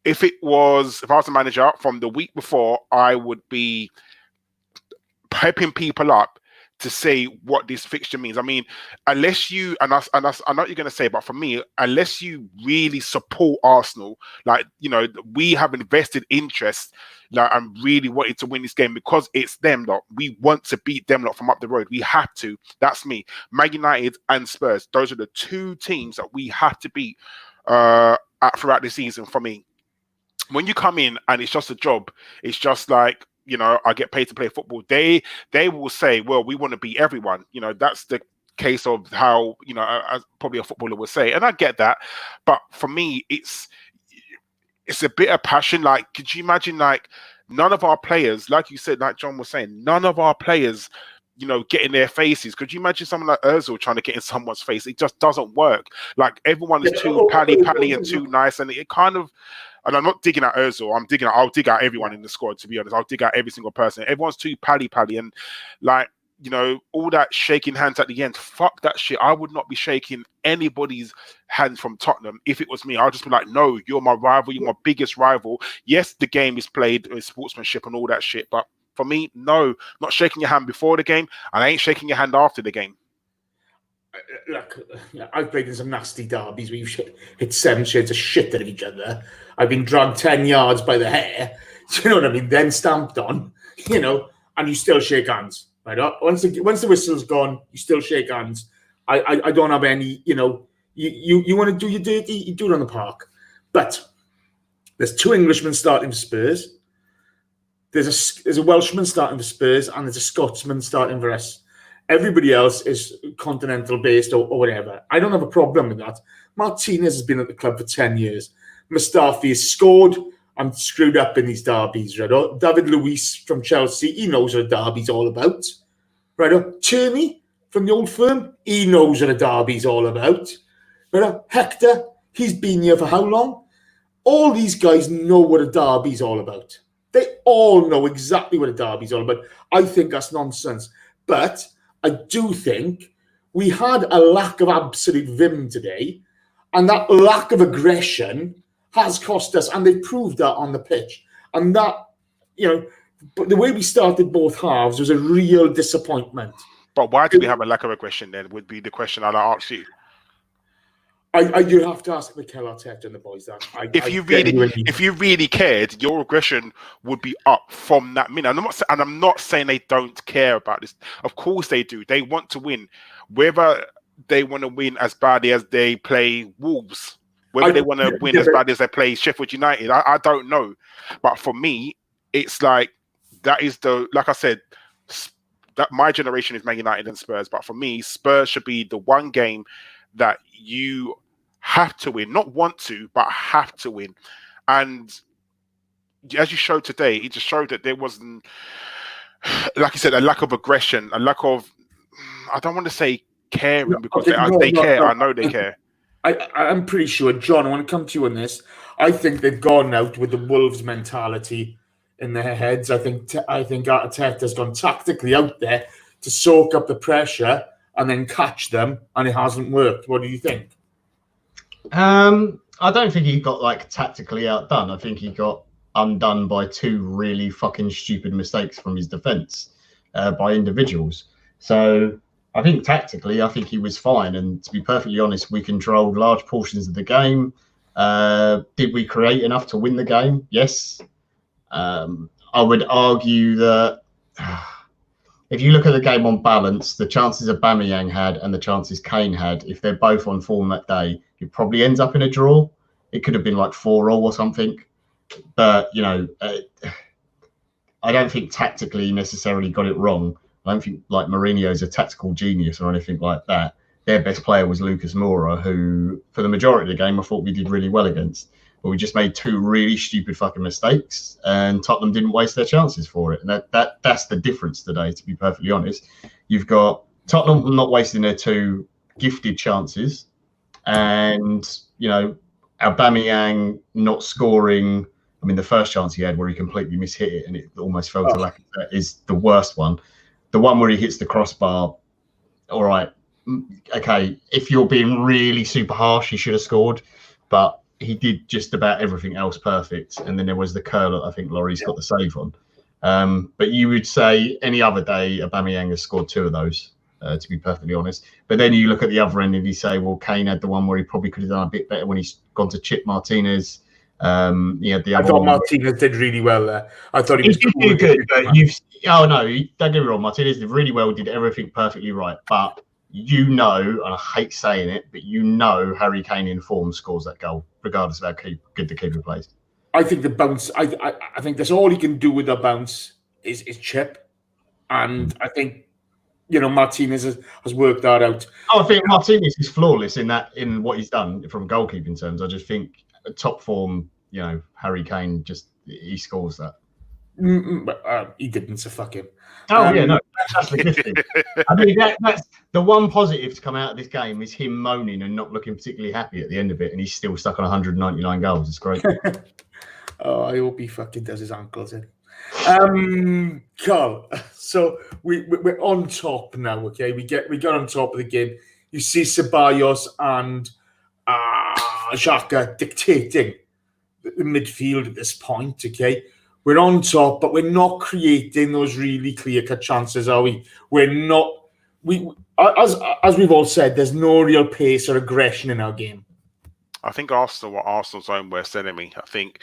if I was the manager from the week before, I would be hyping people up to say what this fixture means. I mean, unless you, and I know what you're going to say, but for me, unless you really support Arsenal, like, you know, we have invested interest, like, and really wanted to win this game because it's them lot. We want to beat them lot from up the road. We have to. That's me. Man United and Spurs. Those are the two teams that we have to beat throughout the season for me. When you come in and it's just a job, it's just like, you know, I get paid to play football. They will say, well, we want to beat everyone. You know, that's the case of how, you know, as probably a footballer would say. And I get that. But for me, it's a bit of passion. Like, could you imagine, like, none of our players, like you said, like John was saying, none of our players, you know, get in their faces. Could you imagine someone like Ozil trying to get in someone's face? It just doesn't work. Like, everyone is too pally and too nice. And it kind of, and I'm not digging at Ozil. I'll dig out everyone in the squad, to be honest. I'll dig out every single person. Everyone's too pally. And, like, you know, all that shaking hands at the end, fuck that shit. I would not be shaking anybody's hands from Tottenham if it was me. I'll just be like, no, you're my rival. You're my biggest rival. Yes, the game is played with sportsmanship and all that shit. But for me, no, not shaking your hand before the game. And I ain't shaking your hand after the game. Look, I've played in some nasty derbies where you've hit 7 shades of shit at each other. I've been dragged 10 yards by the hair, do you know what I mean? Then stamped on, you know, and you still shake hands, right? Once the whistle's gone, you still shake hands. I don't have any, you know, you want to do your dirty, you do it on the park. But there's 2 Englishmen starting for Spurs. There's a Welshman starting for Spurs, and there's a Scotsman starting for us. Everybody else is continental based or whatever. I don't have a problem with that. Martinez has been at the club for 10 years. Mustafi has scored and screwed up in these derbies. Right? David Luiz from Chelsea, he knows what a derby's all about. Right? Tierney from the old firm, he knows what a derby's all about. Right? Hector, he's been here for how long? All these guys know what a derby's all about. They all know exactly what a derby's all about. I think that's nonsense. But I do think we had a lack of absolute vim today, and that lack of aggression has cost us, and they proved that on the pitch. And that, you know, but the way we started both halves was a real disappointment. But why do we have a lack of aggression then, would be the question I'll ask you. You have to ask Mikel Arteta and the boys that. If you really cared, your aggression would be up from that minute. I'm not saying they don't care about this. Of course they do. They want to win. Whether they want to win as badly as they play Wolves, whether they want to win as badly as they play Sheffield United, I don't know. But for me, it's like, that is like I said, that my generation is Man United and Spurs. But for me, Spurs should be the one game that you have to win, not want to, but have to win. And as you showed today, it just showed that there wasn't, like you said, a lack of aggression, a lack of, I don't want to say caring, because they care. I know they care. I'm pretty sure, John, I want to come to you on this. I think they've gone out with the Wolves mentality in their heads. I think Arteta's gone tactically out there to soak up the pressure and then catch them, and it hasn't worked. What do you think? I don't think he got, like, tactically outdone. I think he got undone by 2 really fucking stupid mistakes from his defence by individuals. So I think tactically, I think he was fine. And to be perfectly honest, we controlled large portions of the game. Did we create enough to win the game? Yes. I would argue that if you look at the game on balance, the chances Aubameyang had and the chances Kane had, if they're both on form that day, it probably ends up in a draw. It could have been like 4-4 or something. But, you know, I don't think tactically necessarily got it wrong. I don't think, like, Mourinho's a tactical genius or anything like that. their best player was Lucas Moura, who for the majority of the game I thought we did really well against. But we just made 2 really stupid fucking mistakes, and Tottenham didn't waste their chances for it. And that's the difference today, to be perfectly honest. You've got Tottenham not wasting their 2 gifted chances, and, you know, Aubameyang not scoring. I mean, the first chance he had where he completely mishit it and it almost fell to Lacazette is the worst one. The one where he hits the crossbar, all right, okay, if you're being really super harsh, he should have scored, but he did just about everything else perfect. And then there was the curl that I think Laurie's got the save on. But you would say any other day, Aubameyang has scored 2 of those, to be perfectly honest. But then you look at the other end and you say, well, Kane had the one where he probably could have done a bit better when he's gone to chip Martinez. He had the other I thought one. Martinez did really well there. I thought he was did good. But don't get me wrong, Martinez did really well, did everything perfectly right. But you know, and I hate saying it, but you know Harry Kane in form scores that goal, regardless of how good the keeper plays. I think the bounce, I think that's all he can do with the bounce is chip. And I think, you know, Martinez has worked that out. Oh, I think Martinez is flawless in what he's done from goalkeeping terms. I just think top form, you know, Harry Kane he scores that. He didn't, so fuck him. Oh yeah, no, that's the good thing. I mean, that's the one positive to come out of this game is him moaning and not looking particularly happy at the end of it, and he's still stuck on 199 goals. It's great. Oh, I hope he fucking does his ankles in. Karl, so we're on top now. Okay, we got on top of the game. You see Ceballos and Xhaka dictating the midfield at this point. Okay. We're on top, but we're not creating those really clear-cut chances, are we? We're not. As we've all said, there's no real pace or aggression in our game. I think Arsenal were Arsenal's own worst enemy. I think,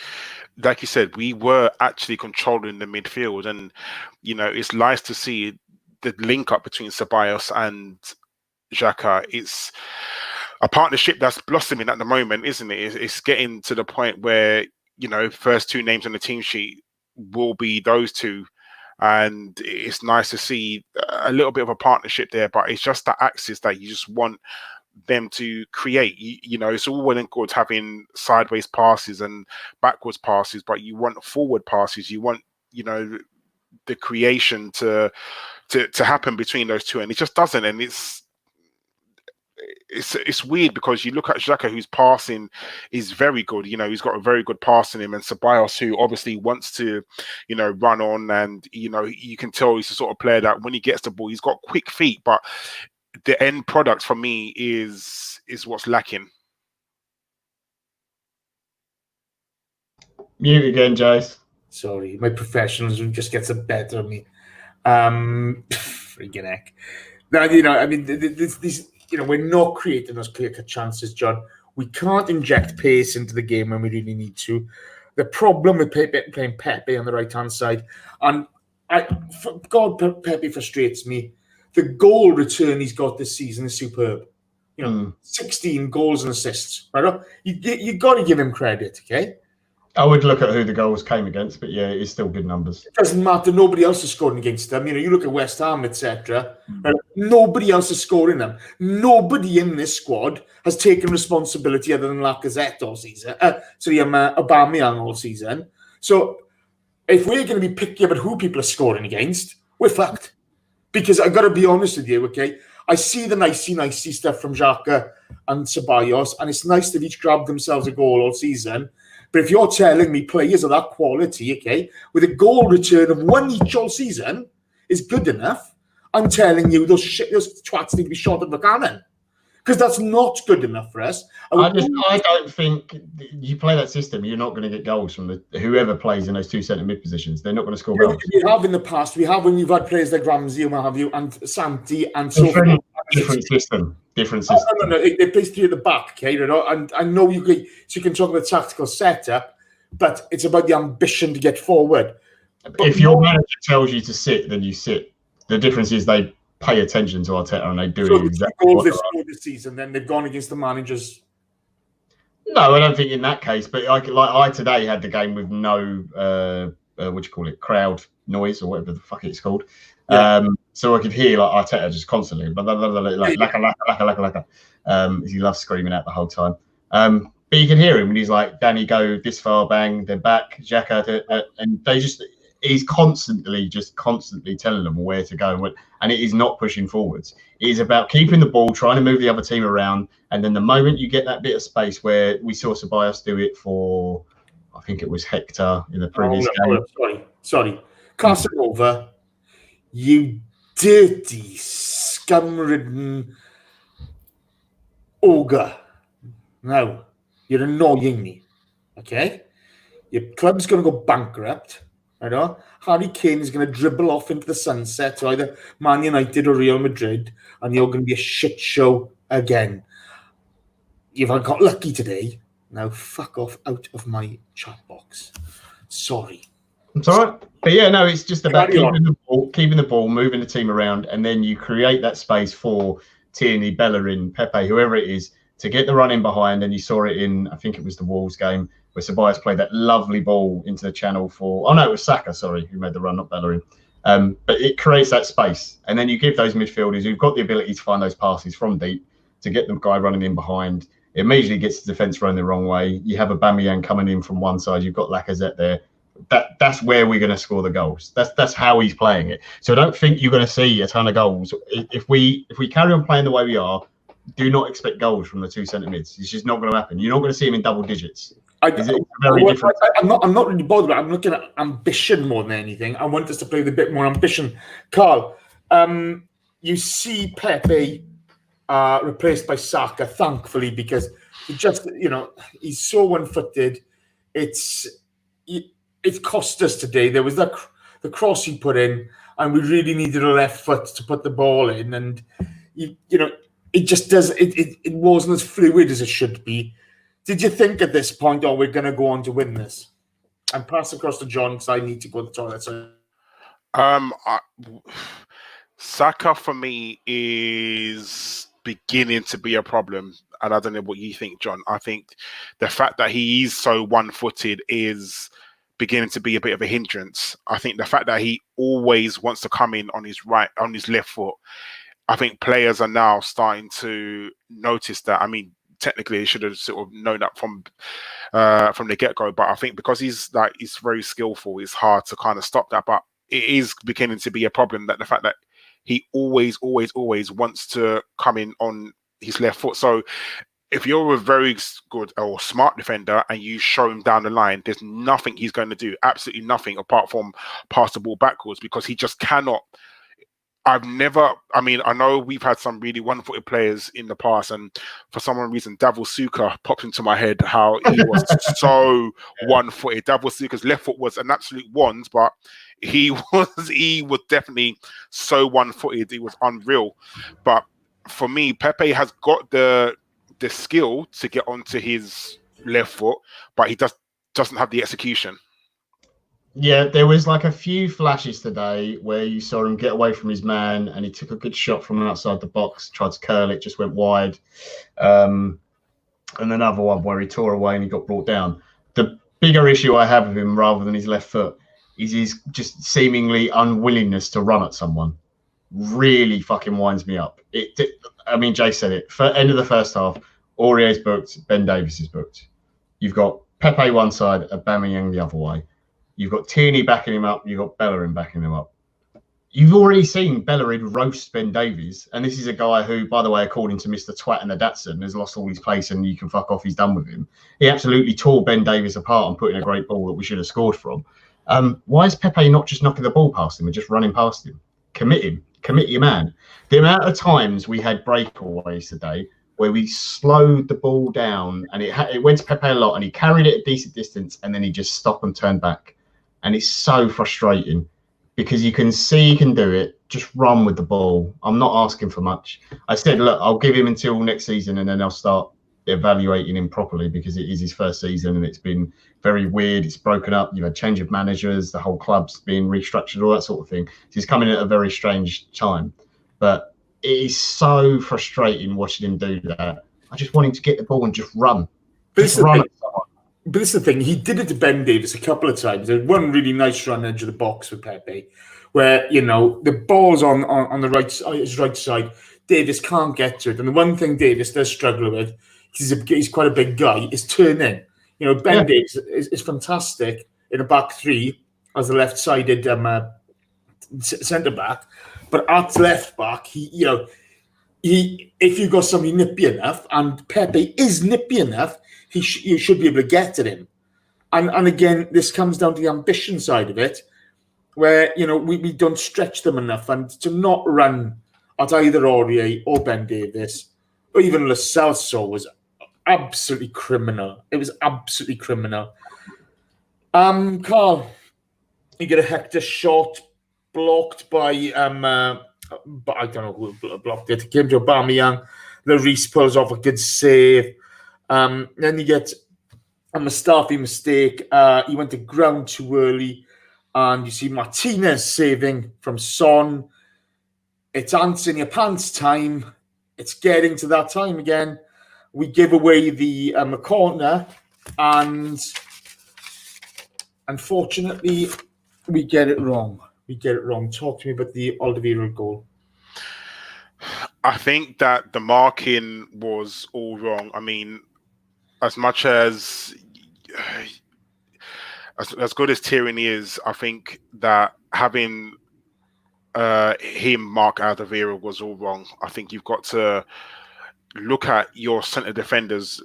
like you said, we were actually controlling the midfield, and you know, it's nice to see the link up between Ceballos and Xhaka. It's a partnership that's blossoming at the moment, isn't it? It's getting to the point where, you know, first 2 names on the team sheet will be those 2, and it's nice to see a little bit of a partnership there. But it's just that axis that you just want them to create. You know, it's all well and good having sideways passes and backwards passes, but you want forward passes. You want, you know, the creation to happen between those 2, and it just doesn't. And it's weird because you look at Xhaka, whose passing is very good. You know, he's got a very good pass in him, and Ceballos, who obviously wants to, you know, run on, and you know, you can tell he's the sort of player that when he gets the ball, he's got quick feet. But the end product for me is what's lacking. Mute again, Jace. Sorry, my professionalism just gets the better of me. Freaking heck. Now, you know, I mean, these. You know, we're not creating those clear-cut chances, John. We can't inject pace into the game when we really need to. The problem with Pepe, playing Pepe on the right-hand side, and Pepe frustrates me. The goal return he's got this season is superb. You know, 16 goals and assists. Right? You got to give him credit, okay? I would look at who the goals came against, but yeah, it's still good numbers. It doesn't matter. Nobody else is scoring against them. You know, you look at West Ham, etc. Nobody else is scoring them. Nobody in this squad has taken responsibility other than Lacazette all season. Aubameyang all season. So if we're going to be picky about who people are scoring against, we're fucked. Because I got to be honest with you, okay? I see the nicey stuff from Xhaka and Ceballos, and it's nice they've each grabbed themselves a goal all season. But if you're telling me players of that quality, okay, with a goal return of 1 each all season is good enough, I'm telling you those twats need to be shot at the cannon. Because that's not good enough for us. I don't think you play that system, you're not going to get goals from whoever plays in those 2 centre mid positions. They're not going to score goals. We have in the past. We have when you've had players like Ramsey and what have you, and Santi and so forth. Different system. No. They play 3 at the back, okay? You know, and I know you can talk about tactical setup, but it's about the ambition to get forward. But if your manager tells you to sit, then you sit. The difference is they pay attention to Arteta and they do it exactly what they've scored this season, then they've gone against the managers. No, I don't think in that case. But I today had the game with no crowd noise or whatever the fuck it's called. Yeah. So I could hear like Arteta just constantly, like laka. He loves screaming out the whole time. But you can hear him when he's like, Danny, go this far, bang, then back, Xhaka, and he's constantly telling them where to go, and it is not pushing forwards. It is about keeping the ball, trying to move the other team around, and then the moment you get that bit of space where we saw Ceballos do it for, I think it was Hector in the previous game. Sorry. Casanova, you dirty, scum-ridden ogre. Now, you're annoying me, okay? Your club's going to go bankrupt, I know. Harry Kane is going to dribble off into the sunset to either Man United or Real Madrid, and you're going to be a shit show again. You've got lucky today. Now, fuck off out of my chat box. Sorry. It's all right. But yeah, no, it's just about keeping the ball, moving the team around, and then you create that space for Tierney, Bellerin, Pepe, whoever it is, to get the run in behind. And you saw it in, I think it was the Wolves game, where Ceballos played that lovely ball into the channel for, oh no, it was Saka, sorry, who made the run, not Bellerin. But it creates that space. And then you give those midfielders who've got the ability to find those passes from deep to get the guy running in behind. It immediately gets the defence running the wrong way. You have Aubameyang coming in from one side. You've got Lacazette there. That's where we're going to score the goals. That's how he's playing it. So I don't think you're going to see a ton of goals. If we carry on playing the way we are, do not expect goals from the two centre mids. It's just not going to happen. You're not going to see him in double digits. I'm not really bothered about it. I'm looking at ambition more than anything. I want us to play with a bit more ambition. Karl, you see Pepe replaced by Saka, thankfully, because he's so one-footed. It cost us today. There was the cross he put in, and we really needed a left foot to put the ball in, and it just does. It wasn't as fluid as it should be. Did you think at this point, we're going to go on to win this? And pass across to John because I need to go to the toilet. So. Saka for me is beginning to be a problem, and I don't know what you think, John. I think the fact that he is so one-footed is beginning to be a bit of a hindrance. I think the fact that he always wants to come in on his left foot, I think players are now starting to notice that. I mean, technically, he should have sort of known that from the get-go, but I think because he's very skillful, it's hard to kind of stop that. But it is beginning to be a problem that the fact that he always wants to come in on his left foot. So if you're a very good or smart defender and you show him down the line, there's nothing he's going to do, absolutely nothing apart from pass the ball backwards, because he just cannot. I know we've had some really one-footed players in the past, and for some reason, Davor Suker popped into my head how he was so one-footed. Davor Suker's left foot was an absolute wand, but he was definitely so one-footed. It was unreal. But for me, Pepe has got the skill to get onto his left foot, but he doesn't have the execution. Yeah, there was like a few flashes today where you saw him get away from his man and he took a good shot from outside the box, tried to curl it, just went wide. And another one where he tore away and he got brought down. The bigger issue I have with him, rather than his left foot, is his just seemingly unwillingness to run at someone. Really fucking winds me up. Jay said it. For end of the first half, Aurier's booked, Ben Davies is booked. You've got Pepe one side, Aubameyang the other way. You've got Tierney backing him up. You've got Bellerin backing him up. You've already seen Bellerin roast Ben Davies. And this is a guy who, by the way, according to Mr. Twat and the Datsun, has lost all his place and you can fuck off. He's done with him. He absolutely tore Ben Davies apart and put in a great ball that we should have scored from. Why is Pepe not just knocking the ball past him and just running past him? Commit him. Commit your man. The amount of times we had breakaways today where we slowed the ball down and it went to Pepe a lot and he carried it a decent distance and then he just stopped and turned back. And it's so frustrating because you can see he can do it. Just run with the ball. I'm not asking for much. I said, look, I'll give him until next season and then I'll start evaluating him properly because it is his first season and it's been very weird. It's broken up. You've had change of managers. The whole club's been restructured, all that sort of thing. So he's coming at a very strange time. But it is so frustrating watching him do that. I just want him to get the ball and just run. Just run at someone. But this is the thing, he did it to Ben Davies a couple of times. There's one really nice run edge of the box with Pepe, where, the ball's on the his right side. Davies can't get to it. And the one thing Davies does struggle with, he's quite a big guy, is turning. Ben Davies is fantastic in a back three as a left-sided centre-back. But at left-back, if you got somebody nippy enough, and Pepe is nippy enough, you should be able to get at him. And again, this comes down to the ambition side of it, where, we don't stretch them enough. And to not run at either Aurier or Ben Davies, or even Lo Celso, was absolutely criminal. It was absolutely criminal. Karl, you get a Hector shot blocked by but I don't know who blocked it. It came to Aubameyang. Lloris pulls off a good save. Then you get a Mustafi mistake. He went to ground too early. And you see Martinez saving from Son. It's ants in your pants time. It's getting to that time again. We give away the corner. And unfortunately, we get it wrong. Talk to me about the Alderweireld goal. I think that the marking was all wrong. I mean, as much as good as Tierney is, I think that having him mark Alderweireld was all wrong. I think you've got to look at your central defenders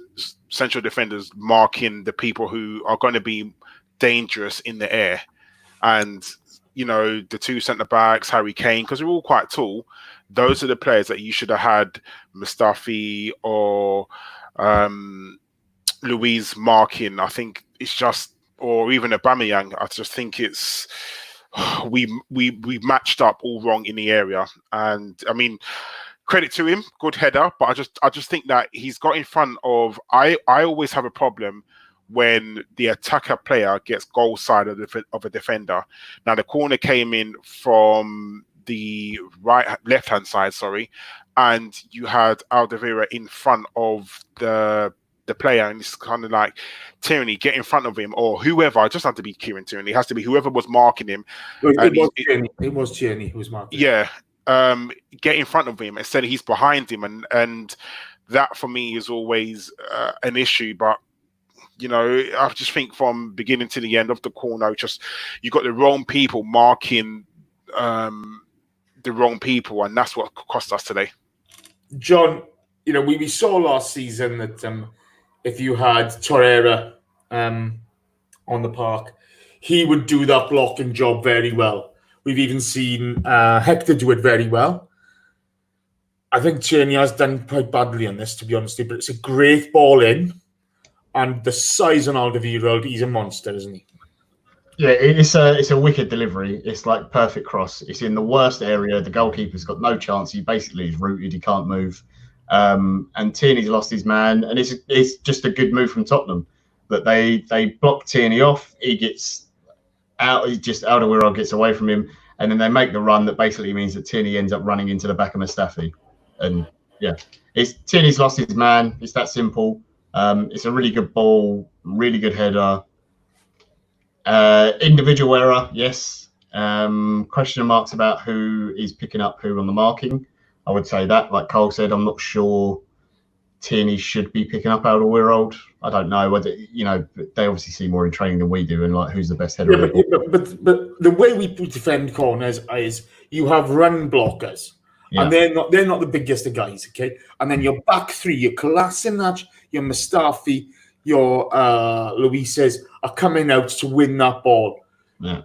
marking the people who are going to be dangerous in the air. And the two centre-backs, Harry Kane, because they're all quite tall, those are the players that you should have had Mustafi or Louise marking. I think it's just, or even Aubameyang, I just think it's, we matched up all wrong in the area. And, I mean, credit to him, good header, but I just think that he's got in front of, I always have a problem when the attacker player gets goal side of a defender. Now, the corner came in from the left-hand side, and you had Alderweireld in front of the player, and it's kind of like, Tierney, get in front of him, or whoever. It just had to be Kieran Tierney. It has to be whoever was marking him. It was Tierney who was marking him. Yeah, get in front of him. Instead, he's behind him, and that, for me, is always an issue, but I just think from beginning to the end of the corner, you got the wrong people marking the wrong people, and that's what cost us today. John, we saw last season that if you had Torreira on the park, he would do that blocking job very well. We've even seen Hector do it very well. I think Tierney has done quite badly on this, to be honest, but it's a great ball in. And the size on Alderweireld, he's a monster, isn't he? Yeah, it's a wicked delivery. It's like perfect cross. It's in the worst area. The goalkeeper's got no chance. He basically is rooted. He can't move. And Tierney's lost his man. And it's just a good move from Tottenham that they block Tierney off. He gets out. Alderweireld gets away from him, and then they make the run that basically means that Tierney ends up running into the back of Mustafi. And yeah, Tierney's lost his man. It's that simple. It's a really good ball, really good header. Individual error, yes. Question marks about who is picking up who on the marking. I would say that, like Karl said, I'm not sure Tierney should be picking up Alderweireld. I don't know whether, they obviously see more in training than we do, and like who's the best header. Yeah, but the way we defend corners is you have run blockers. Yeah. And they're not the biggest of guys, okay? And then your back three, your Kolasinac, your Mustafi, your Luises are coming out to win that ball. Yeah.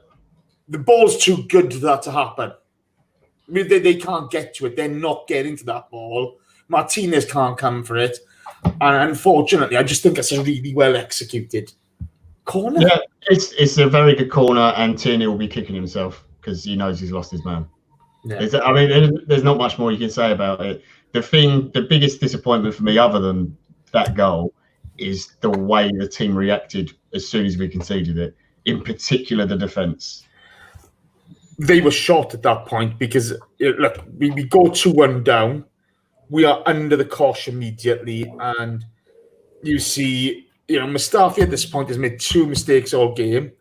The ball's too good for that to happen. I mean, they can't get to it. They're not getting to that ball. Martinez can't come for it. And unfortunately, I just think it's a really well executed corner. Yeah, it's a very good corner, and Tierney will be kicking himself because he knows he's lost his man. Yeah. There's not much more you can say about it. The biggest disappointment for me, other than that goal, is the way the team reacted as soon as we conceded it. In particular, the defence. They were shot at that point because look, we go 2-1 down. We are under the cosh immediately, and you see Mustafi at this point has made 2 mistakes all game.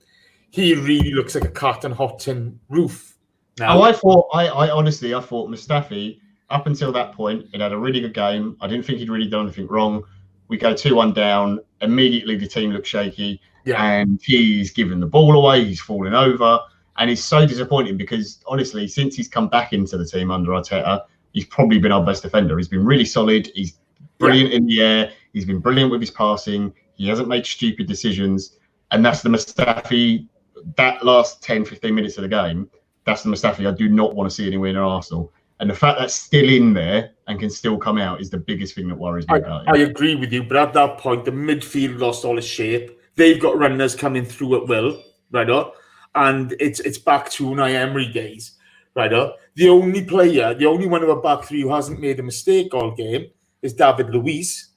He really looks like a cat on hot tin roof now. I honestly thought Mustafi, up until that point, had a really good game. I didn't think he'd really done anything wrong. We go 2-1 down. Immediately, the team looks shaky, and he's giving the ball away. He's falling over, and it's so disappointing because, honestly, since he's come back into the team under Arteta, he's probably been our best defender. He's been really solid. He's brilliant in the air. He's been brilliant with his passing. He hasn't made stupid decisions, and that's the Mustafi. That last 10, 15 minutes of the game, that's the Mustafi I do not want to see anywhere near Arsenal. And the fact that's still in there and can still come out is the biggest thing that worries me about it. I agree with you, but at that point, the midfield lost all its shape. They've got runners coming through at will, right? And it's back to Unai Emery days, right? The only one of our back three who hasn't made a mistake all game is David Luiz.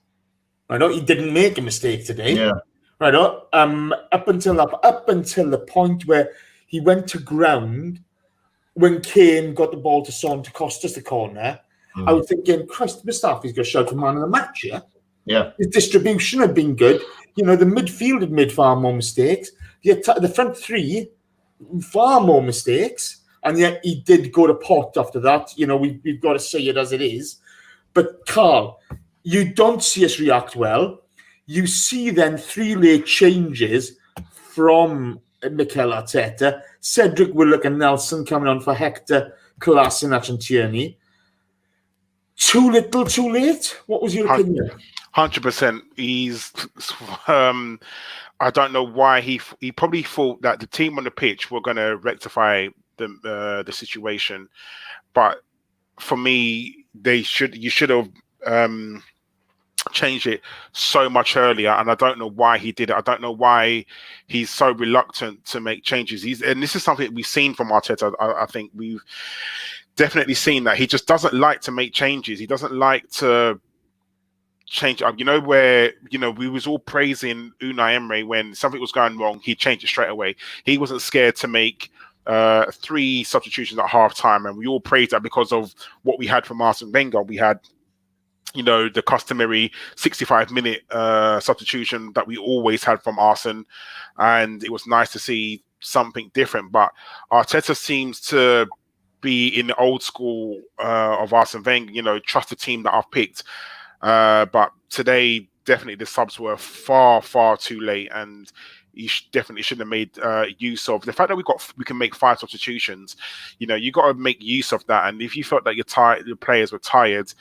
Right? He didn't make a mistake today. Yeah. Right? Up until the point where he went to ground when Kane got the ball to Son to cost us the corner. I was thinking, Christ, Mustafi's got to shout for man of the match here. Yeah. His distribution had been good. The midfield had made far more mistakes. The front three, far more mistakes. And yet he did go to pot after that. We've got to say it as it is. But Karl, you don't see us react well. You see then 3 late changes from Mikel Arteta. Cedric Willock and Nelson coming on for Hector, Kolasinac and Tierney. Too little, too late? What was your opinion? 100%. He's... I don't know why he probably thought that the team on the pitch were going to rectify the situation. But for me, you should have... changed it so much earlier, and I don't know why he did it. I don't know why he's so reluctant to make changes. And this is something we've seen from Arteta. I think we've definitely seen that he just doesn't like to make changes. He doesn't like to change up. Where we was all praising Unai Emery when something was going wrong, he changed it straight away. He wasn't scared to make 3 substitutions at half time, and we all praised that because of what we had from Arsene Wenger. We had the customary 65-minute substitution that we always had from Arsene, and it was nice to see something different. But Arteta seems to be in the old school of Arsene Wenger, trust the team that I've picked. But today, definitely the subs were far, far too late, and he definitely shouldn't have made use of the fact that we can make 5 substitutions. You got to make use of that. And if you felt that your players were tired,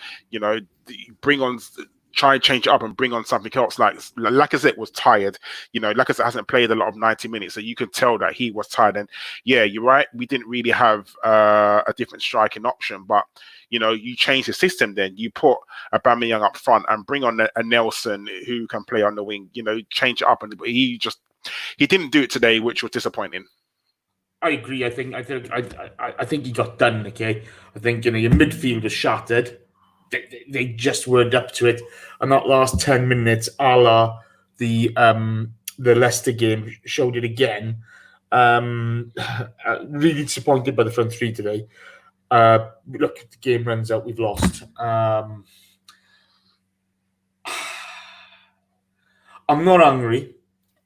try and change it up and bring on something else. Like Lacazette was tired. Lacazette hasn't played a lot of 90 minutes, so you could tell that he was tired. And yeah, you're right. We didn't really have a different striking option, but you change the system. Then you put Aubameyang up front and bring on a Nelson who can play on the wing. Change it up, and he didn't do it today, which was disappointing. I agree. I think he got done. Okay, I think your midfield was shattered. They just weren't up to it, and that last 10 minutes, a la the Leicester game, showed it again. Really disappointed by the front three today. Look, the game runs out. We've lost. I'm not angry.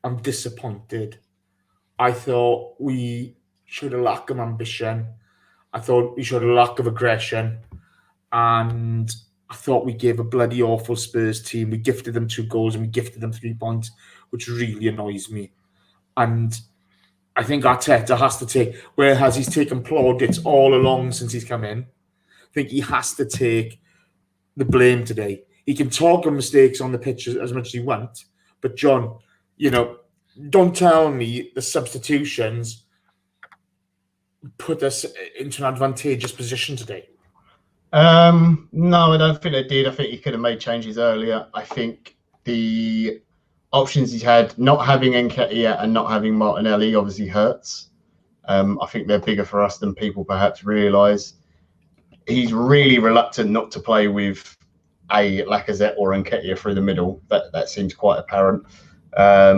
I'm disappointed. I thought we showed a lack of ambition. I thought we showed a lack of aggression. And I thought we gave a bloody awful Spurs team. We gifted them 2 goals and we gifted them 3 points, which really annoys me. And I think Arteta has to take, whereas he's taken plaudits all along since he's come in, I think he has to take the blame today. He can talk of mistakes on the pitch as much as he wants, but John, don't tell me the substitutions put us into an advantageous position today. No, I don't think they did. I think he could have made changes earlier. I think the options he's had, not having Nketiah and not having Martinelli, obviously hurts. I think they're bigger for us than people perhaps realise. He's really reluctant not to play with a Lacazette or Nketiah through the middle. That seems quite apparent. I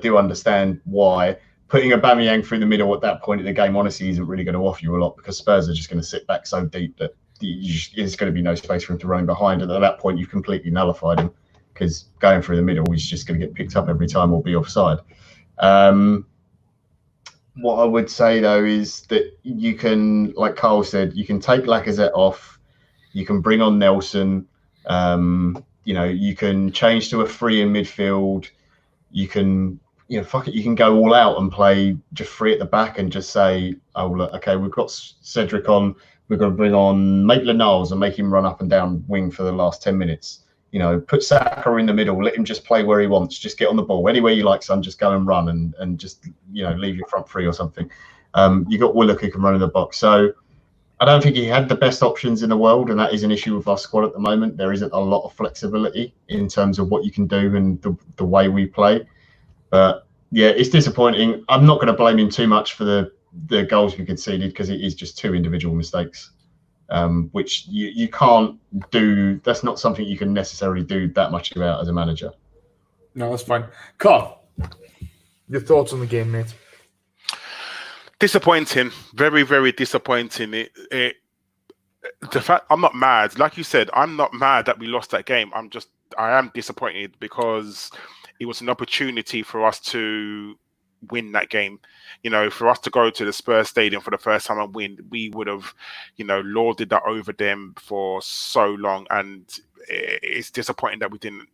do understand why. Putting Aubameyang through the middle at that point in the game, honestly, isn't really going to offer you a lot because Spurs are just going to sit back so deep that there's going to be no space for him to run behind. And at that point, you've completely nullified him. because going through the middle, he's just going to get picked up every time or be offside. What I would say, though, is that you can, like Karl said, you can take Lacazette off, you can bring on Nelson, you can change to a 3 in midfield, you can, fuck it, you can go all out and play just 3 at the back and just say, oh, look, okay, we've got Cedric on, we're going to bring on Maitland-Niles and make him run up and down wing for the last 10 minutes. Put Xhaka in the middle, let him just play where he wants, just get on the ball. Anywhere you like, son, just go and run and just, leave your front 3 or something. You got Willock who can run in the box. So I don't think he had the best options in the world, and that is an issue with our squad at the moment. There isn't a lot of flexibility in terms of what you can do and the way we play. But yeah, it's disappointing. I'm not going to blame him too much for the goals we conceded, because it is just 2 individual mistakes. Which you can't do. That's not something you can necessarily do that much about as a manager. No, that's fine. Karl, your thoughts on the game, mate? Disappointing, very, very disappointing. The fact, I'm not mad, like you said, I'm not mad that we lost that game. I am disappointed because it was an opportunity for us to win that game. For us to go to the Spurs stadium for the first time and win, we would have, lauded that over them for so long. And it's disappointing that we didn't.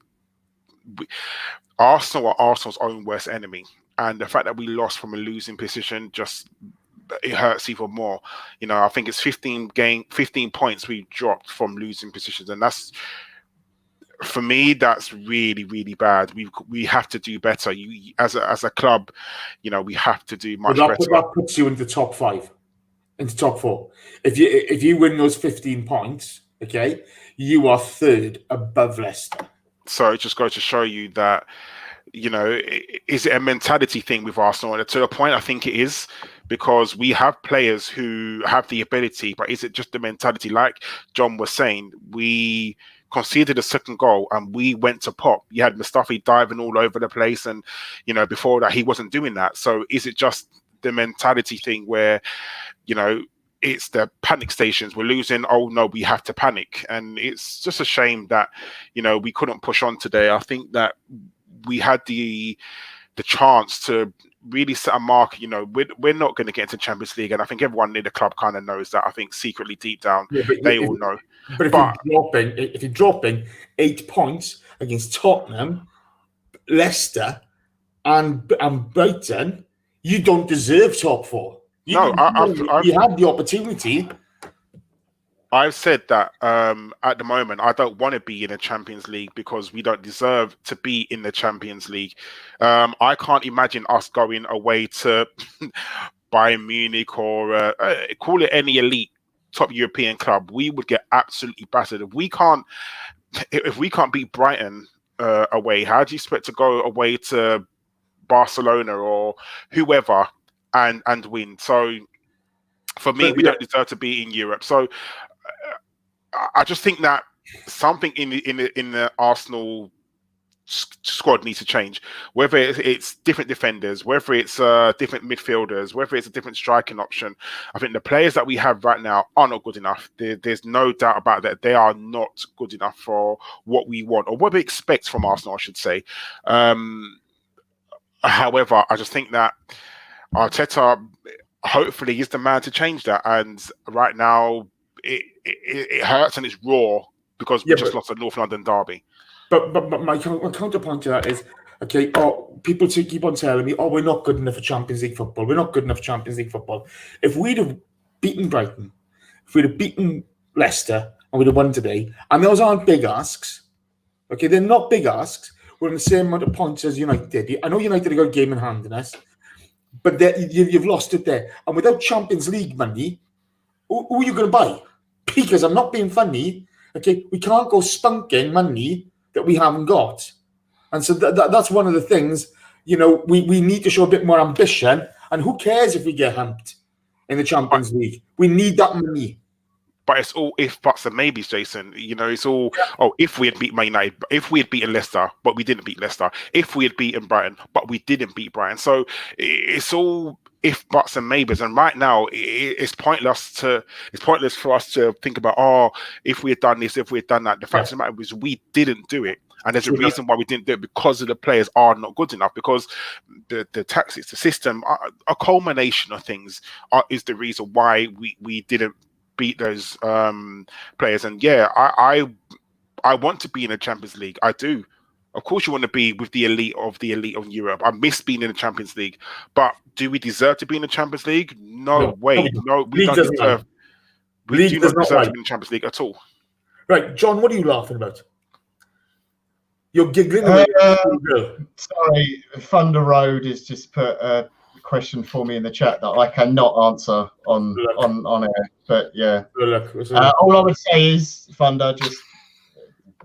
Arsenal are Arsenal's own worst enemy. And the fact that we lost from a losing position, it hurts even more. I think it's 15 points we dropped from losing positions. And that's, for me, that's really, really bad. We have to do better. As a club, we have to do much better. That puts you into top 5, into top 4. If you win those 15 points, okay, you are 3rd above Leicester. So it just goes to show you that, is it a mentality thing with Arsenal? And to the point, I think it is, because we have players who have the ability, but is it just the mentality? Like John was saying, we conceded a second goal and we went to pop. You had Mustafi diving all over the place, and before that he wasn't doing that. So is it just the mentality thing where it's the panic stations? We're losing, oh no, we have to panic. And it's just a shame that we couldn't push on today. I think that we had the chance to really set a mark. We're not going to get into Champions League, and I think everyone in the club kind of knows that. I think secretly deep down they all know. But if you're dropping 8 points against Tottenham, Leicester, and Brighton, you don't deserve top 4. You had the opportunity. I've said that at the moment, I don't want to be in a Champions League because we don't deserve to be in the Champions League. I can't imagine us going away to Bayern Munich or call it any elite top European club. We would get absolutely battered. If we can't beat Brighton away, how do you expect to go away to Barcelona or whoever and win? So for me, we don't deserve to be in Europe. So I just think that something in the Arsenal squad needs to change. Whether it's different defenders, whether it's different midfielders, whether it's a different striking option. I think the players that we have right now are not good enough. There's no doubt about that. They are not good enough for what we want or what we expect from Arsenal, I should say. However, I just think that Arteta hopefully is the man to change that. And right now, it hurts and it's raw because we just lost a North London derby. But my counterpoint to that is, okay, people keep on telling me, we're not good enough for Champions League football. We're not good enough for Champions League football. If we'd have beaten Brighton, if we'd have beaten Leicester, and we'd have won today, and those aren't big asks, okay, they're not big asks. We're in the same amount of points as United did. I know United have got a game in hand in us, but you've lost it there. And without Champions League money, who are you going to buy? Because I'm not being funny, okay, we can't go spunking money that we haven't got. And so that's one of the things, we need to show a bit more ambition. And who cares if we get humped in the Champions League? We need that money. But it's all if, buts, and maybes, Jason. It's all, if we had beat Man United, if we had beaten Leicester, but we didn't beat Leicester. If we had beaten Brighton, but we didn't beat Brighton. So it's all if, buts, and maybes. And right now, it's pointless for us to think about, if we had done this, if we had done that. The fact of the matter is, we didn't do it. And there's a reason why we didn't do it, because of the players are not good enough, because the tactics, the system, a culmination of things is the reason why we didn't beat those players. And I want to be in the Champions League. I do. Of course, you want to be with the elite of Europe. I miss being in the Champions League. But do we deserve to be in the Champions League? No way. No, we don't deserve. We do not deserve to be in the Champions League at all. Right, John, what are you laughing about? You're giggling. Sorry, Thunder Road has just put a question for me in the chat that I cannot answer on air. But yeah, all I would say is, Thunder, just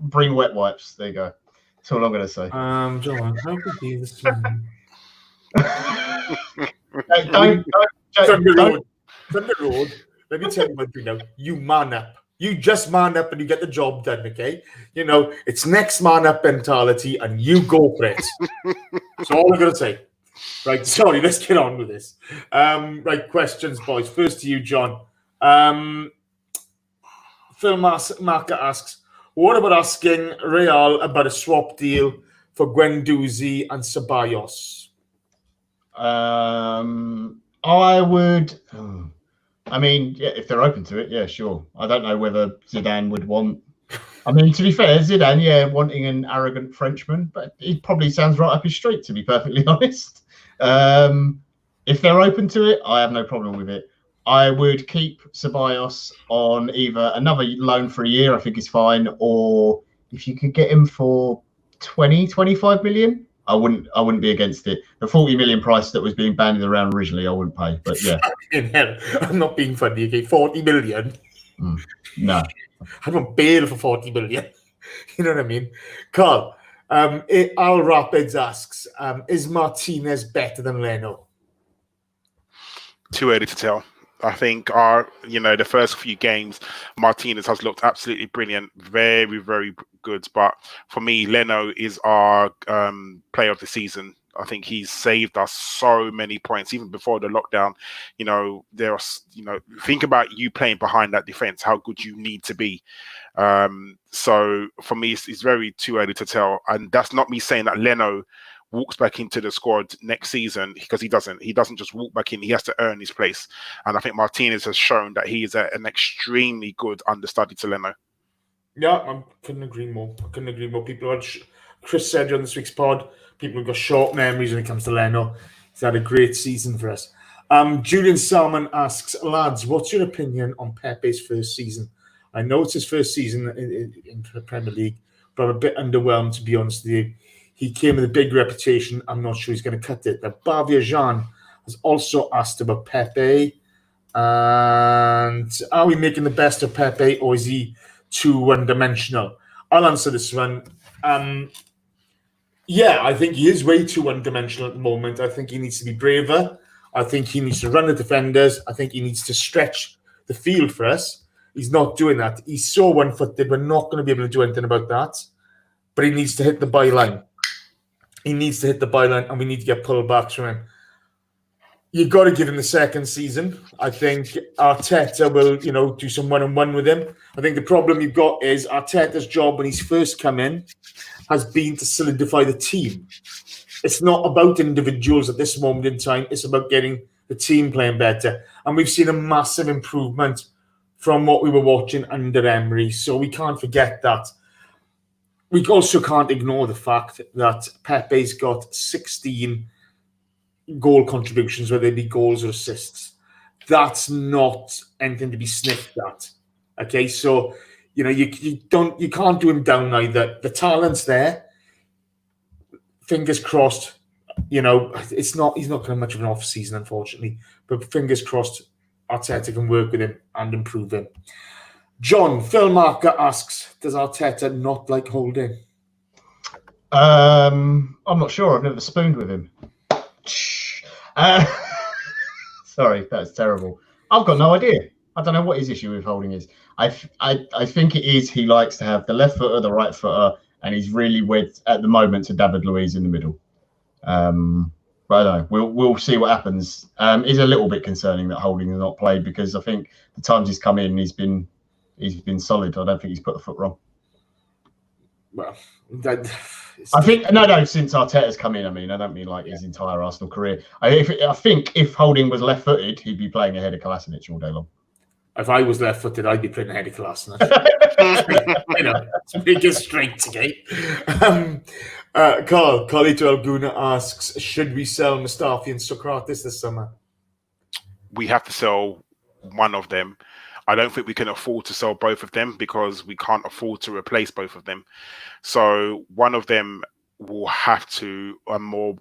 bring wet wipes. There you go. That's all I'm going to say. John, how could you this one? Thunder Road. Let me tell you one thing now. You man up. You just man up and you get the job done, okay? You know, it's next man up mentality and you go for it. That's all I'm going to say. Right, sorry, let's get on with this. Right, questions, boys. First to you, John. Phil Marker asks, what about asking Real about a swap deal for Guendouzi and Ceballos? I would... I mean, yeah, if they're open to it, yeah, sure. I don't know whether Zidane would want... I mean, to be fair, Zidane, wanting an arrogant Frenchman, but it probably sounds right up his street, to be perfectly honest. If they're open to it, I have no problem with it. I would keep Ceballos on either another loan for a year, I think is fine, or if you could get him for 25 million, I wouldn't be against it. The 40 million price that was being bandied around originally, I wouldn't pay. But yeah, I'm not being funny. Okay, 40 million. No, I don't bail for 40 million. You know what I mean, Karl? Al Rapids asks, is Martinez better than Leno? Too early to tell. I think the first few games, Martinez has looked absolutely brilliant, very, very good. But for me, Leno is our player of the season. I think he's saved us so many points, even before the lockdown. Think about you playing behind that defense, how good you need to be. So for me, it's very too early to tell. And that's not me saying that Leno walks back into the squad next season, because he doesn't just walk back in. He has to earn his place. And I think Martinez has shown that he is an extremely good understudy to Leno. Yeah, I couldn't agree more. People, Kris said on this week's pod, people have got short memories when it comes to Leno. He's had a great season for us. Julian Salmon asks, lads, what's your opinion on Pepe's first season? I know it's his first season in the Premier League, but I'm a bit underwhelmed, to be honest with you. He came with a big reputation. I'm not sure he's going to cut it. Now, Bavia Jean has also asked about Pepe. And are we making the best of Pepe, or is he too one-dimensional? I'll answer this one. Yeah, I think he is way too one-dimensional at the moment. I think he needs to be braver. I think he needs to run the defenders. I think he needs to stretch the field for us. He's not doing that. He's so one-footed. We're not going to be able to do anything about that. But he needs to hit the byline. And we need to get pullbacks from him. You've got to give him the second season. I think Arteta will, do some one-on-one with him. I think the problem you've got is Arteta's job when he's first come in has been to solidify the team. It's not about individuals at this moment in time. It's about getting the team playing better. And we've seen a massive improvement from what we were watching under Emery. So we can't forget that. We also can't ignore the fact that Pepe's got 16 goal contributions, whether they be goals or assists. That's not anything to be sniffed at. Okay, so you can't do him down either. The talent's there. Fingers crossed. He's not going to have much of an off season, unfortunately. But fingers crossed, Arteta can work with him and improve him. John, Phil Marker asks, does Arteta not like Holding? I'm not sure. I've never spooned with him. Sorry, that's terrible. I've got no idea. I don't know what his issue with Holding is. I think it is he likes to have the left footer, the right footer, and he's really wed at the moment to David Luiz in the middle. But I don't know. We'll see what happens. It's a little bit concerning that Holding has not played, because I think the times he's come in, he's been solid. I don't think he's put the foot wrong. Well, I think no. Since Arteta's come in, I mean, I don't mean like his entire Arsenal career. I think if Holding was left-footed, he'd be playing ahead of Kolasinac all day long. If I was left-footed, I'd be playing ahead of Kolasinac. Make it straight, okay? Karl, Gooner asks, should we sell Mustafi and Sokratis this summer? We have to sell one of them. I don't think we can afford to sell both of them, because we can't afford to replace both of them. So one of them will have to more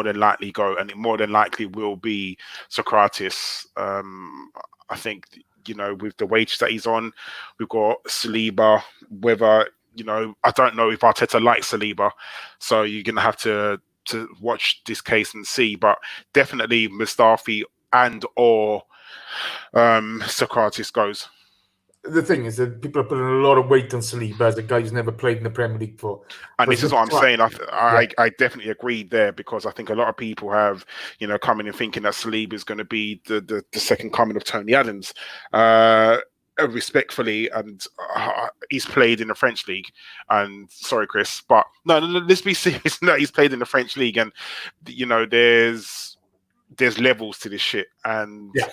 than likely go, and it more than likely will be Sokratis. I think, with the wages that he's on, we've got Saliba. Whether, I don't know if Arteta likes Saliba, so you're going to have to watch this case and see. But definitely Mustafi and or Sokratis goes. The thing is that people are putting a lot of weight on Saliba as a guy who's never played in the Premier League before. And this is what I'm saying. I definitely agree there, because I think a lot of people have, come in and thinking that Saliba is going to be the second coming of Tony Adams. Respectfully, and he's played in the French league. And sorry, Kris, but no, let's be serious. No, he's played in the French league, and there's levels to this shit, and. Yeah.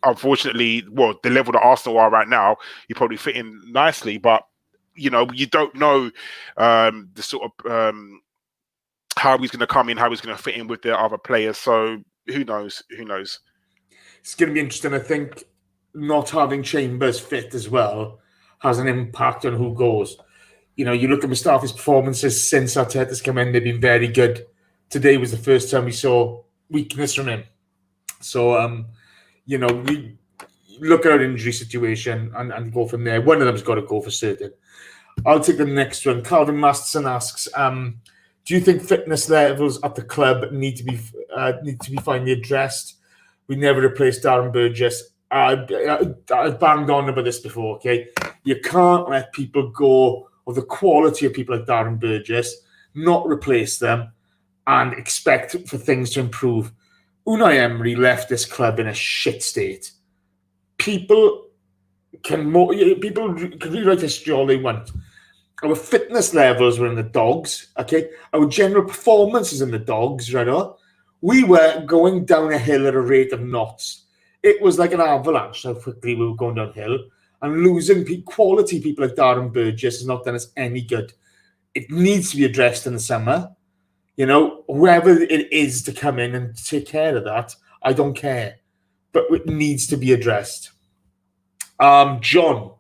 Unfortunately, the level that Arsenal are right now, you probably fit in nicely, but you don't know the sort of how he's going to come in, how he's going to fit in with the other players. So who knows? It's going to be interesting. I think not having Chambers fit as well has an impact on who goes. You look at Mustafi's performances since Arteta's come in; they've been very good. Today was the first time we saw weakness from him. So. We look at our injury situation and go from there. One of them's got to go for certain. I'll take the next one. Calvin Masterson asks, do you think fitness levels at the club need to be finally addressed? We never replaced Darren Burgess. I've banged on about this before, okay? You can't let people go, or the quality of people like Darren Burgess, not replace them and expect for things to improve. Unai Emery left this club in a shit state. People can rewrite history all they want. Our fitness levels were in the dogs, okay? Our general performance is in the dogs, right? We were going down a hill at a rate of knots. It was like an avalanche how quickly we were going downhill. And losing quality people like Darren Burgess has not done us any good. It needs to be addressed in the summer. Whoever it is to come in and take care of that, I don't care. But it needs to be addressed. John,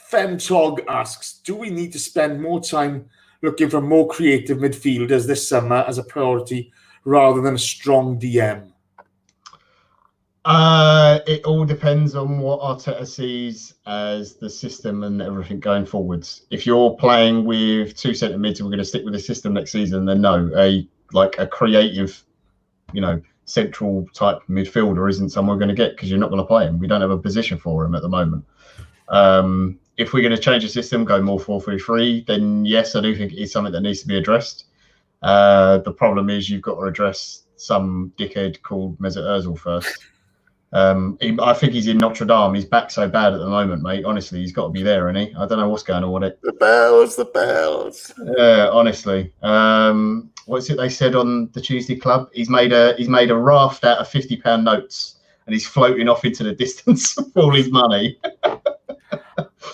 Femtog asks, do we need to spend more time looking for more creative midfielders this summer as a priority rather than a strong DM? It all depends on what Arteta sees as the system and everything going forwards. If you're playing with two centre mids and we're going to stick with the system next season, then no, a creative, central type midfielder isn't someone we're going to get, because you're not going to play him. We don't have a position for him at the moment. If we're going to change the system, go more 4-3-3, then yes, I do think it is something that needs to be addressed. The problem is you've got to address some dickhead called Mesut Ozil first. I think he's in Notre Dame. He's back so bad at the moment, mate. Honestly, he's got to be there, isn't he? I don't know what's going on with it. The bells. Yeah, honestly. What's it they said on the Tuesday Club? He's made a raft out of £50 notes, and he's floating off into the distance for all his money.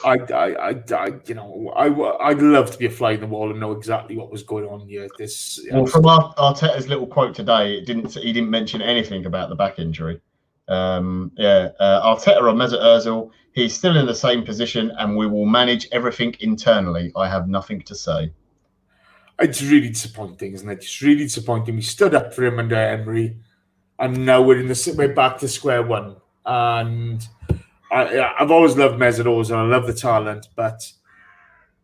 I'd love to be a fly in the wall and know exactly what was going on here. Well, from Arteta's little quote today, he didn't mention anything about the back injury. Arteta on Mesut Ozil, he's still in the same position, and we will manage everything internally. I have nothing to say. It's really disappointing, isn't it? It's really disappointing. We stood up for him under Emery, and now we're back to square one. And I've always loved Mesut Ozil. I love the talent, but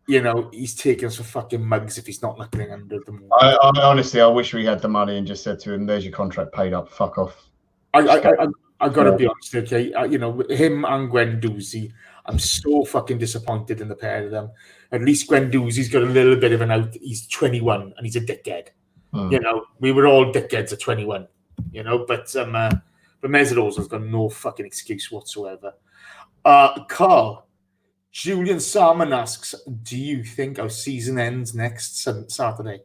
he's taken us for fucking mugs if he's not knuckling under them. I honestly, I wish we had the money and just said to him, "There's your contract paid up. Fuck off." I got to be honest, okay? Him and Guendouzi, I'm so fucking disappointed in the pair of them. At least Guendouzi's got a little bit of an out. He's 21 and he's a dickhead. You know, we were all dickheads at 21. You know, but Mesut Ozil's got no fucking excuse whatsoever. Karl, Julian Salmon asks, do you think our season ends next Saturday?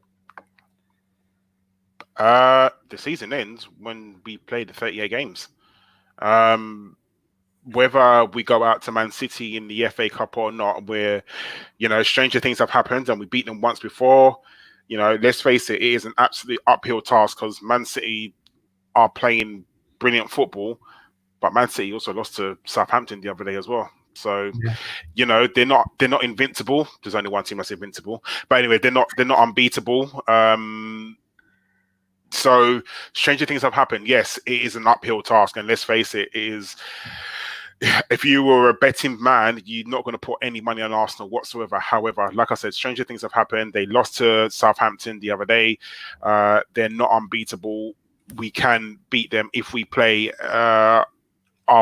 The season ends when we play the 38 games. Whether we go out to Man City in the FA Cup or not, where, you know, stranger things have happened and we beat them once before. You know, let's face it, it is an absolute uphill task because Man City are playing brilliant football, but Man City also lost to Southampton the other day as well. So, you know, they're not invincible. There's only one team that's invincible, but anyway, they're not unbeatable. So stranger things have happened. Yes, it is an uphill task, and let's face it, it is. If you were a betting man, you're not going to put any money on Arsenal whatsoever. However, like I said, stranger things have happened. They lost to Southampton the other day. They're not unbeatable. We can beat them if we play our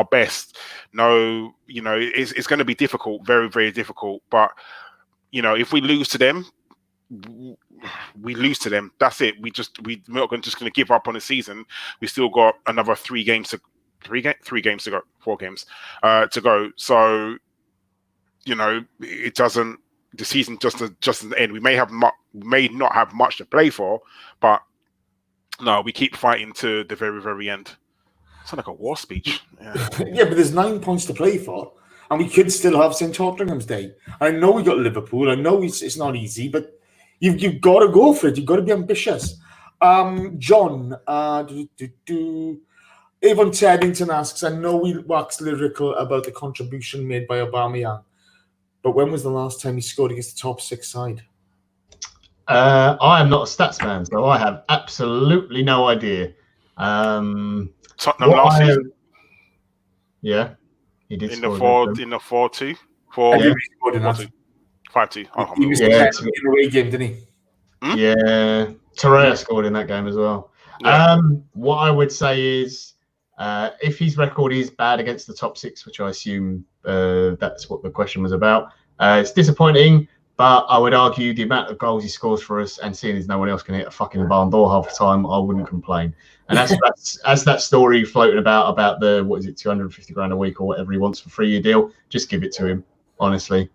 best. No, you know, it's going to be difficult, very, very difficult. But, you know, if we lose to them, we lose to them. That's it. We're not just going to give up on the season. We still got another 4 games to go. So, you know, it doesn't. The season just doesn't end. We may not have much to play for, but no, we keep fighting to the very, very end. Sound like a war speech. Yeah. Yeah, but there's 9 points to play for, and we could still have St. Tottenham's Day. I know we got Liverpool. I know it's not easy, but you've got to go for it. You've got to be ambitious. John, Avon Teddington asks, I know we waxed lyrical about the contribution made by Aubameyang, but when was the last time he scored against the top 6 side? I am not a stats man, so I have absolutely no idea. Tottenham last season. Yeah, he did in the 4-2. 5-2. He was in the away game, didn't he? Yeah, Torreira scored in that game as well. Yeah. What I would say is, if his record is bad against the top 6, which I assume that's what the question was about, it's disappointing. But I would argue the amount of goals he scores for us, and seeing as no one else can hit a fucking barn door half the time, I wouldn't complain. And as that story floating about the 250 grand a week or whatever he wants for 3-year deal, just give it to him. Honestly,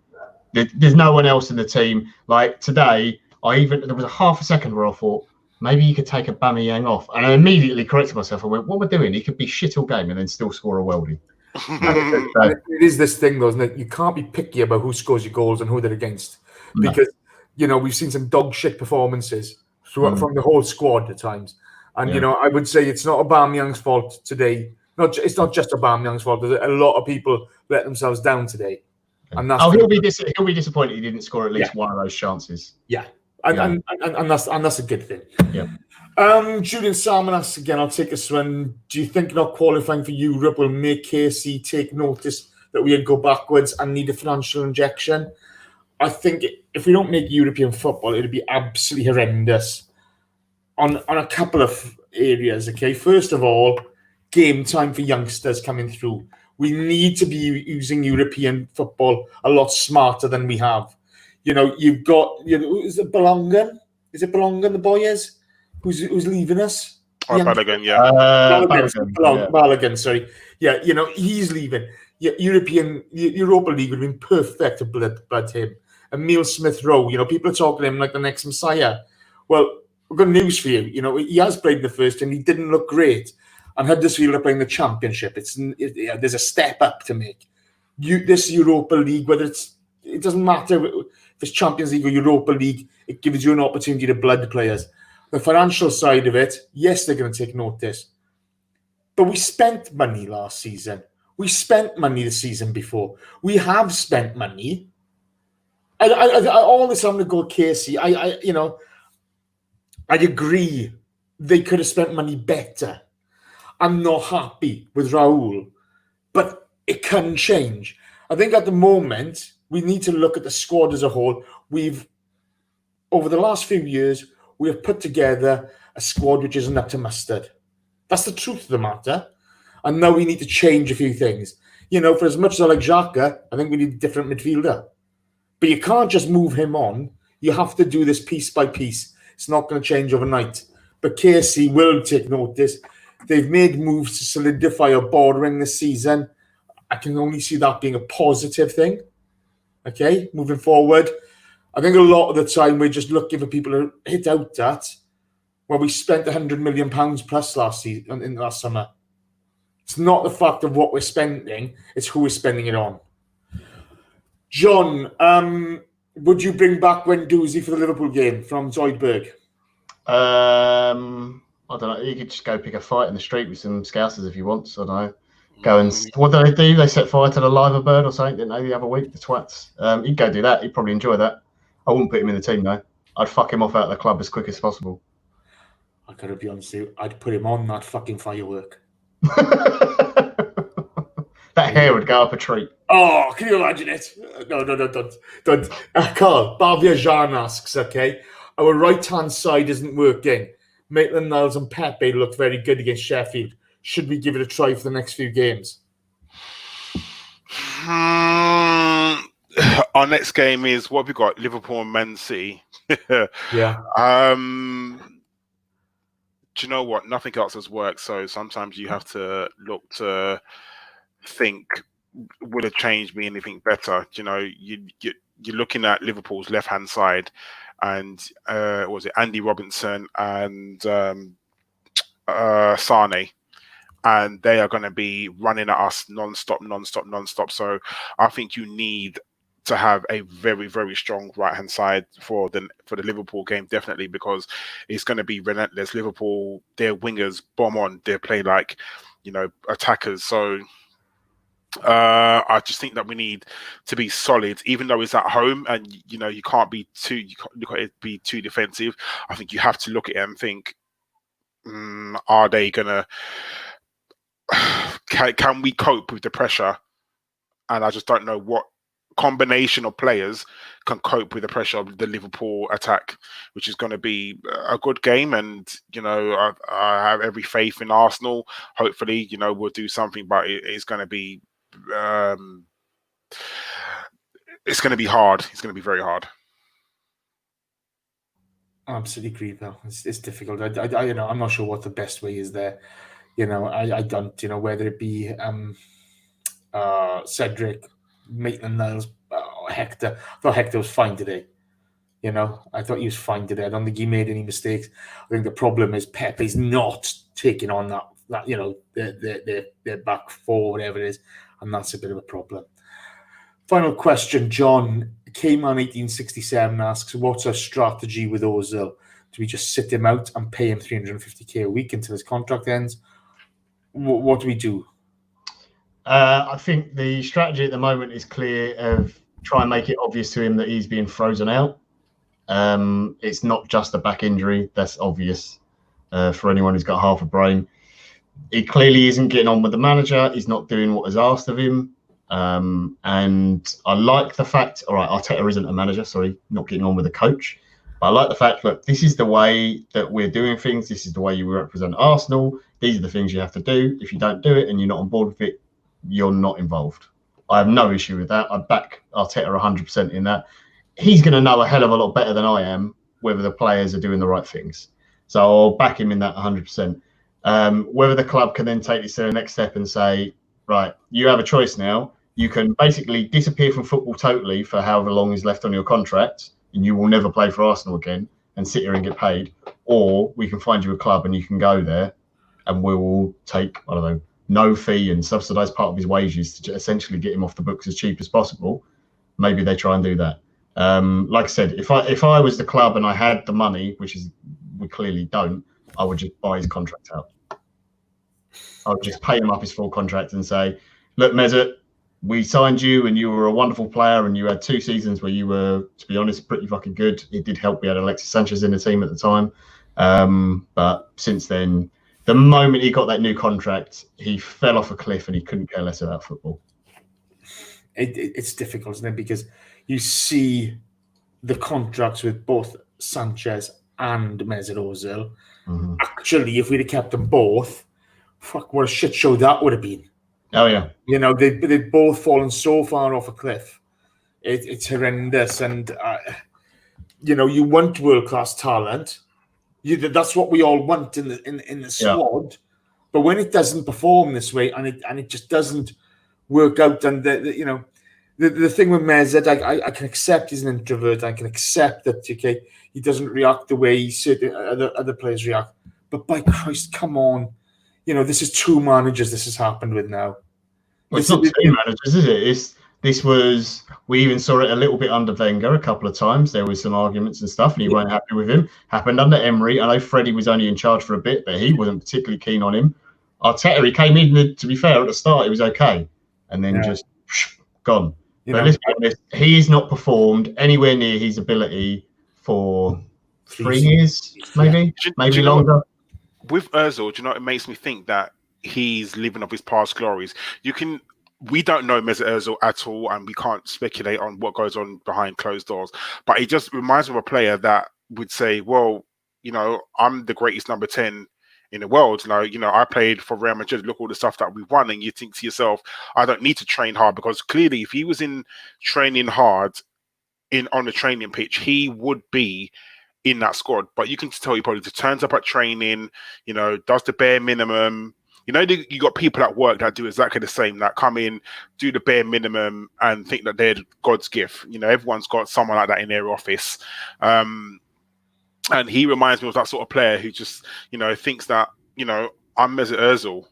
there's no one else in the team. Like today, there was a half a second where I thought maybe you could take Aubameyang off, and I immediately corrected myself. I went, "What we're doing? He could be shit all game and then still score a worldie." It is this thing, though, isn't it? You can't be picky about who scores your goals and who they're against. Because, you know, we've seen some dog shit performances from the whole squad at times. And, you know, I would say it's not Aubameyang's fault today. It's not just Aubameyang's fault. There's a lot of people let themselves down today. And that's he'll be disappointed he didn't score at least one of those chances. Yeah. And that's a good thing. Yeah. Julian Salmon asks again, I'll take this one. Do you think not qualifying for Europe will make KC take notice that we go backwards and need a financial injection? I think if we don't make European football, it'll be absolutely horrendous on a couple of areas. Okay, first of all, game time for youngsters coming through. We need to be using European football a lot smarter than we have. You know, you've got, is it Belongan? Is it Belongan, the boy is? Who's leaving us? Balogun, yeah. Balogun, sorry. Yeah, you know, he's leaving. Yeah, Europa League would have been perfect to blood him. Emile Smith-Rowe, you know, people are talking to him like the next Messiah. Well, we've got news for you. You know, he has played in the first and he didn't look great. And Huddersfield are playing the Championship. There's a step up to make. This Europa League, it doesn't matter if it's Champions League or Europa League, it gives you an opportunity to blood players. The financial side of it, yes, they're going to take notice. But we spent money last season. We spent money the season before. We have spent money. I all this time to go KC. I agree they could have spent money better. I'm not happy with Raul, but it can change. I think at the moment we need to look at the squad as a whole. Over the last few years, we have put together a squad which isn't up to mustard. That's the truth of the matter. And now we need to change a few things. You know, for as much as I like Xhaka, I think we need a different midfielder. But you can't just move him on. You have to do this piece by piece. It's not going to change overnight. But KC will take notice. They've made moves to solidify a bordering this season. I can only see that being a positive thing. Okay, moving forward. I think a lot of the time we're just looking for people to hit out at where we spent £100 million plus last summer. It's not the fact of what we're spending, it's who we're spending it on. John, would you bring back Guendouzi for the Liverpool game from Zoidberg? I don't know. You could just go pick a fight in the street with some Scousers if you want. So I don't know. Go and what do they do? They set fire to the liver bird or something, didn't they, the other week? The twats. He'd go do that. He'd probably enjoy that. I wouldn't put him in the team though. I'd fuck him off out of the club as quick as possible. I gotta be honest with you, I'd put him on that fucking firework. That hair would go up a tree. Oh, can you imagine it? No, don't. Karl, Bavia Jean asks, okay, our right-hand side isn't working. Maitland-Niles and Pepe looked very good against Sheffield. Should we give it a try for the next few games? Our next game is, what have we got? Liverpool and Man City. Yeah. Do you know what? Nothing else has worked. So sometimes you have to look to think, would a change be anything better? You know, you're looking at Liverpool's left-hand side and was it Andy Robinson and Sane, and they are going to be running at us non-stop. So I think you need to have a very, very strong right-hand side for the Liverpool game, definitely, because it's going to be relentless. Liverpool, their wingers bomb on. They play like, you know, attackers. So I just think that we need to be solid, even though it's at home, and you know you can't be too defensive. I think you have to look at it and think, are they gonna? Can we cope with the pressure? And I just don't know what combination of players can cope with the pressure of the Liverpool attack, which is going to be a good game. And you know, I have every faith in Arsenal. Hopefully, you know, we'll do something, but it's going to be. It's going to be hard. It's going to be very hard. I absolutely agree, though. It's difficult. I you know, I'm not sure what the best way is there. You know, I don't. You know, whether it be Cedric, Maitland-Niles, Hector. I thought Hector was fine today. You know, I thought he was fine today. I don't think he made any mistakes. I think the problem is Pepe's not taking on that you know, their back four, whatever it is, and that's a bit of a problem. Final question, John. K-Man 1867 asks, what's our strategy with Ozil? Do we just sit him out and pay him $350k a week until his contract ends? What do we do? I think the strategy at the moment is clear of try and make it obvious to him that he's being frozen out. It's not just a back injury. That's obvious for anyone who's got half a brain. He clearly isn't getting on with the manager. He's not doing what is asked of him. And I like the fact, all right, Arteta isn't a manager, sorry, not getting on with the coach. But I like the fact, look, this is the way that we're doing things. This is the way you represent Arsenal. These are the things you have to do. If you don't do it and you're not on board with it, you're not involved. I have no issue with that. I back Arteta 100% in that. He's going to know a hell of a lot better than I am whether the players are doing the right things. So I'll back him in that 100%. Whether the club can then take this to the next step and say, right, you have a choice now. You can basically disappear from football totally for however long is left on your contract, and you will never play for Arsenal again and sit here and get paid. Or we can find you a club and you can go there and we will take, I don't know, no fee and subsidise part of his wages to essentially get him off the books as cheap as possible. Maybe they try and do that. Like I said, if I was the club and I had the money, which is we clearly don't, I would just buy his contract out. I would just pay him up his full contract and say, look, Mesut, we signed you and you were a wonderful player and you had 2 seasons where you were, to be honest, pretty fucking good. It did help. We had Alexis Sanchez in the team at the time. But since then, the moment he got that new contract, he fell off a cliff and he couldn't care less about football. It's difficult, isn't it? Because you see the contracts with both Sanchez and Mesut Ozil. Mm-hmm. Actually, if we'd have kept them both, fuck, what a shit show that would have been. Oh, yeah. You know, they've both fallen so far off a cliff. It's horrendous. And, you know, you want world-class talent, That's what we all want in the squad. But when it doesn't perform this way and it just doesn't work out, and the thing with Mezet, I can accept he's an introvert. I can accept that he doesn't react the way certain other players react. But by Christ, come on. This is 2 managers this has happened with now. Well, it's not 2 managers, is it? We even saw it a little bit under Wenger a couple of times. There was some arguments and stuff, and he weren't happy with him. Happened under Emery. I know Freddie was only in charge for a bit, but he wasn't particularly keen on him. Arteta, he came in, to be fair, at the start, he was okay. And then just gone. But let's be honest, he has not performed anywhere near his ability for 3 years, maybe longer. With Ozil, do you know, it makes me think that he's living up his past glories. We don't know Mesut Ozil at all, and we can't speculate on what goes on behind closed doors. But it just reminds me of a player that would say, well, I'm the greatest number 10 in the world. I played for Real Madrid. Look all the stuff that we won, and you think to yourself, I don't need to train hard, because clearly, if he was in training hard on the training pitch, he would be in that squad. But you can tell he probably just turns up at training, does the bare minimum. You got people at work that do exactly the same, that come in, do the bare minimum, and think that they're God's gift. Everyone's got someone like that in their office. And he reminds me of that sort of player who just, thinks that, I'm Mesut Ozil.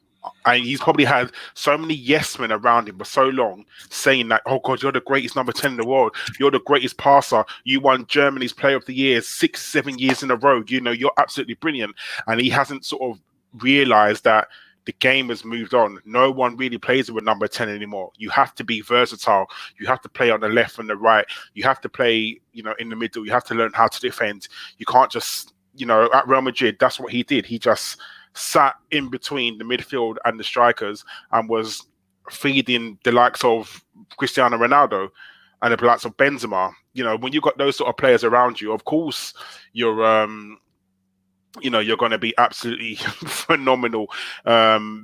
And he's probably had so many yes men around him for so long, saying that, oh God, you're the greatest number 10 in the world. You're the greatest passer. You won Germany's Player of the Year 6-7 years in a row. You're absolutely brilliant. And he hasn't sort of realized that the game has moved on. No one really plays with number 10 anymore. You have to be versatile. You have to play on the left and the right. You have to play, in the middle. You have to learn how to defend. You can't just, at Real Madrid, that's what he did. He just sat in between the midfield and the strikers and was feeding the likes of Cristiano Ronaldo and the likes of Benzema. When you've got those sort of players around you, of course, you're going to be absolutely phenomenal,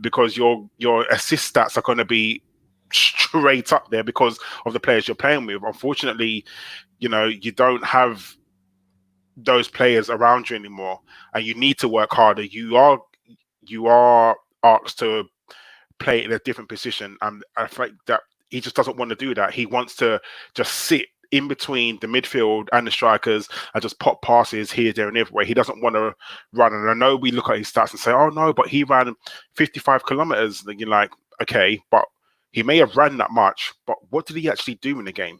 because your assist stats are going to be straight up there because of the players you're playing with. Unfortunately, you don't have those players around you anymore, and you need to work harder. You are asked to play in a different position, and I think that he just doesn't want to do that. He wants to just sit in between the midfield and the strikers and just pop passes here, there, and everywhere. He doesn't want to run. And I know we look at his stats and say, oh no, but he ran 55 kilometers. And you're like, okay, but he may have ran that much, but what did he actually do in the game?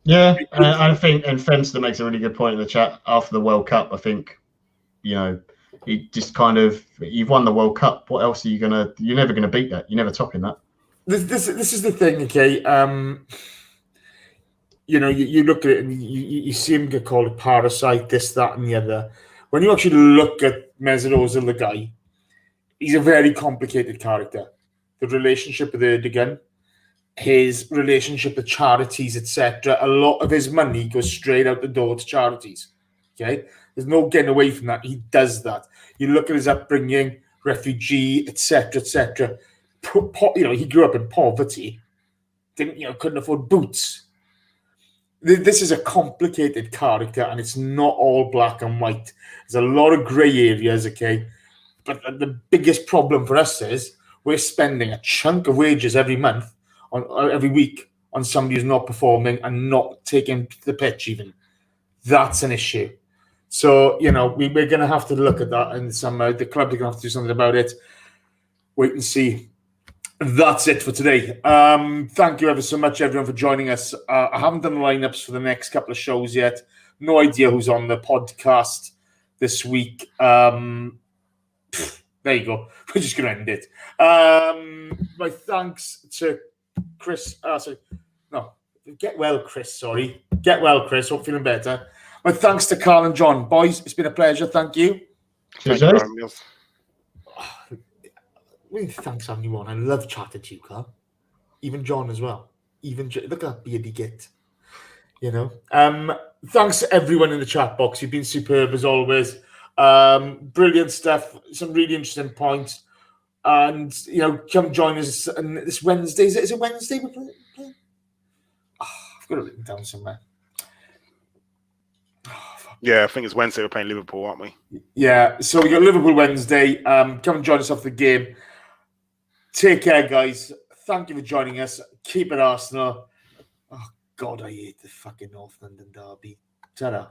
Yeah, I think, and Femster makes a really good point in the chat after the World Cup. I think, he just kind of, you've won the World Cup. What else are you you're never going to beat that. You're never topping that. This is the thing, okay? You look at it and you see him get called a parasite, this, that, and the other. When you actually look at Mesut Ozil, the guy, he's a very complicated character. The relationship with Erdogan, his relationship with charities, etc. A lot of his money goes straight out the door to charities. Okay, there's no getting away from that. He does that. You look at his upbringing, refugee, etc., etc. He grew up in poverty. Couldn't afford boots. This is a complicated character, and it's not all black and white. There's a lot of grey areas, okay? But the biggest problem for us is we're spending a chunk of wages every week on somebody who's not performing and not taking the pitch even. That's an issue. So, we're going to have to look at that, and the club are going to have to do something about it. Wait and see. That's it for today. Thank you ever so much, everyone, for joining us. I haven't done the lineups for the next couple of shows yet. No idea who's on the podcast this week. There you go. We're just going to end it. My thanks to Kris. Get well, Kris. Sorry. Get well, Kris. Hope feeling better. My thanks to Karl and John. Boys, it's been a pleasure. Thank you. Cheers. Really, thanks having you on. I love chatting to you, Karl. Even John as well. Look at that beard he get. Thanks to everyone in the chat box. You've been superb as always. Brilliant stuff. Some really interesting points. And come join us this Wednesday. Is it Wednesday we're playing? I've got it written down somewhere. Yeah, I think it's Wednesday we're playing Liverpool, aren't we? Yeah, so we got Liverpool Wednesday. Come and join us off the game. Take care, guys. Thank you for joining us. Keep it Arsenal. Oh, God, I hate the fucking North London derby. Ta-da.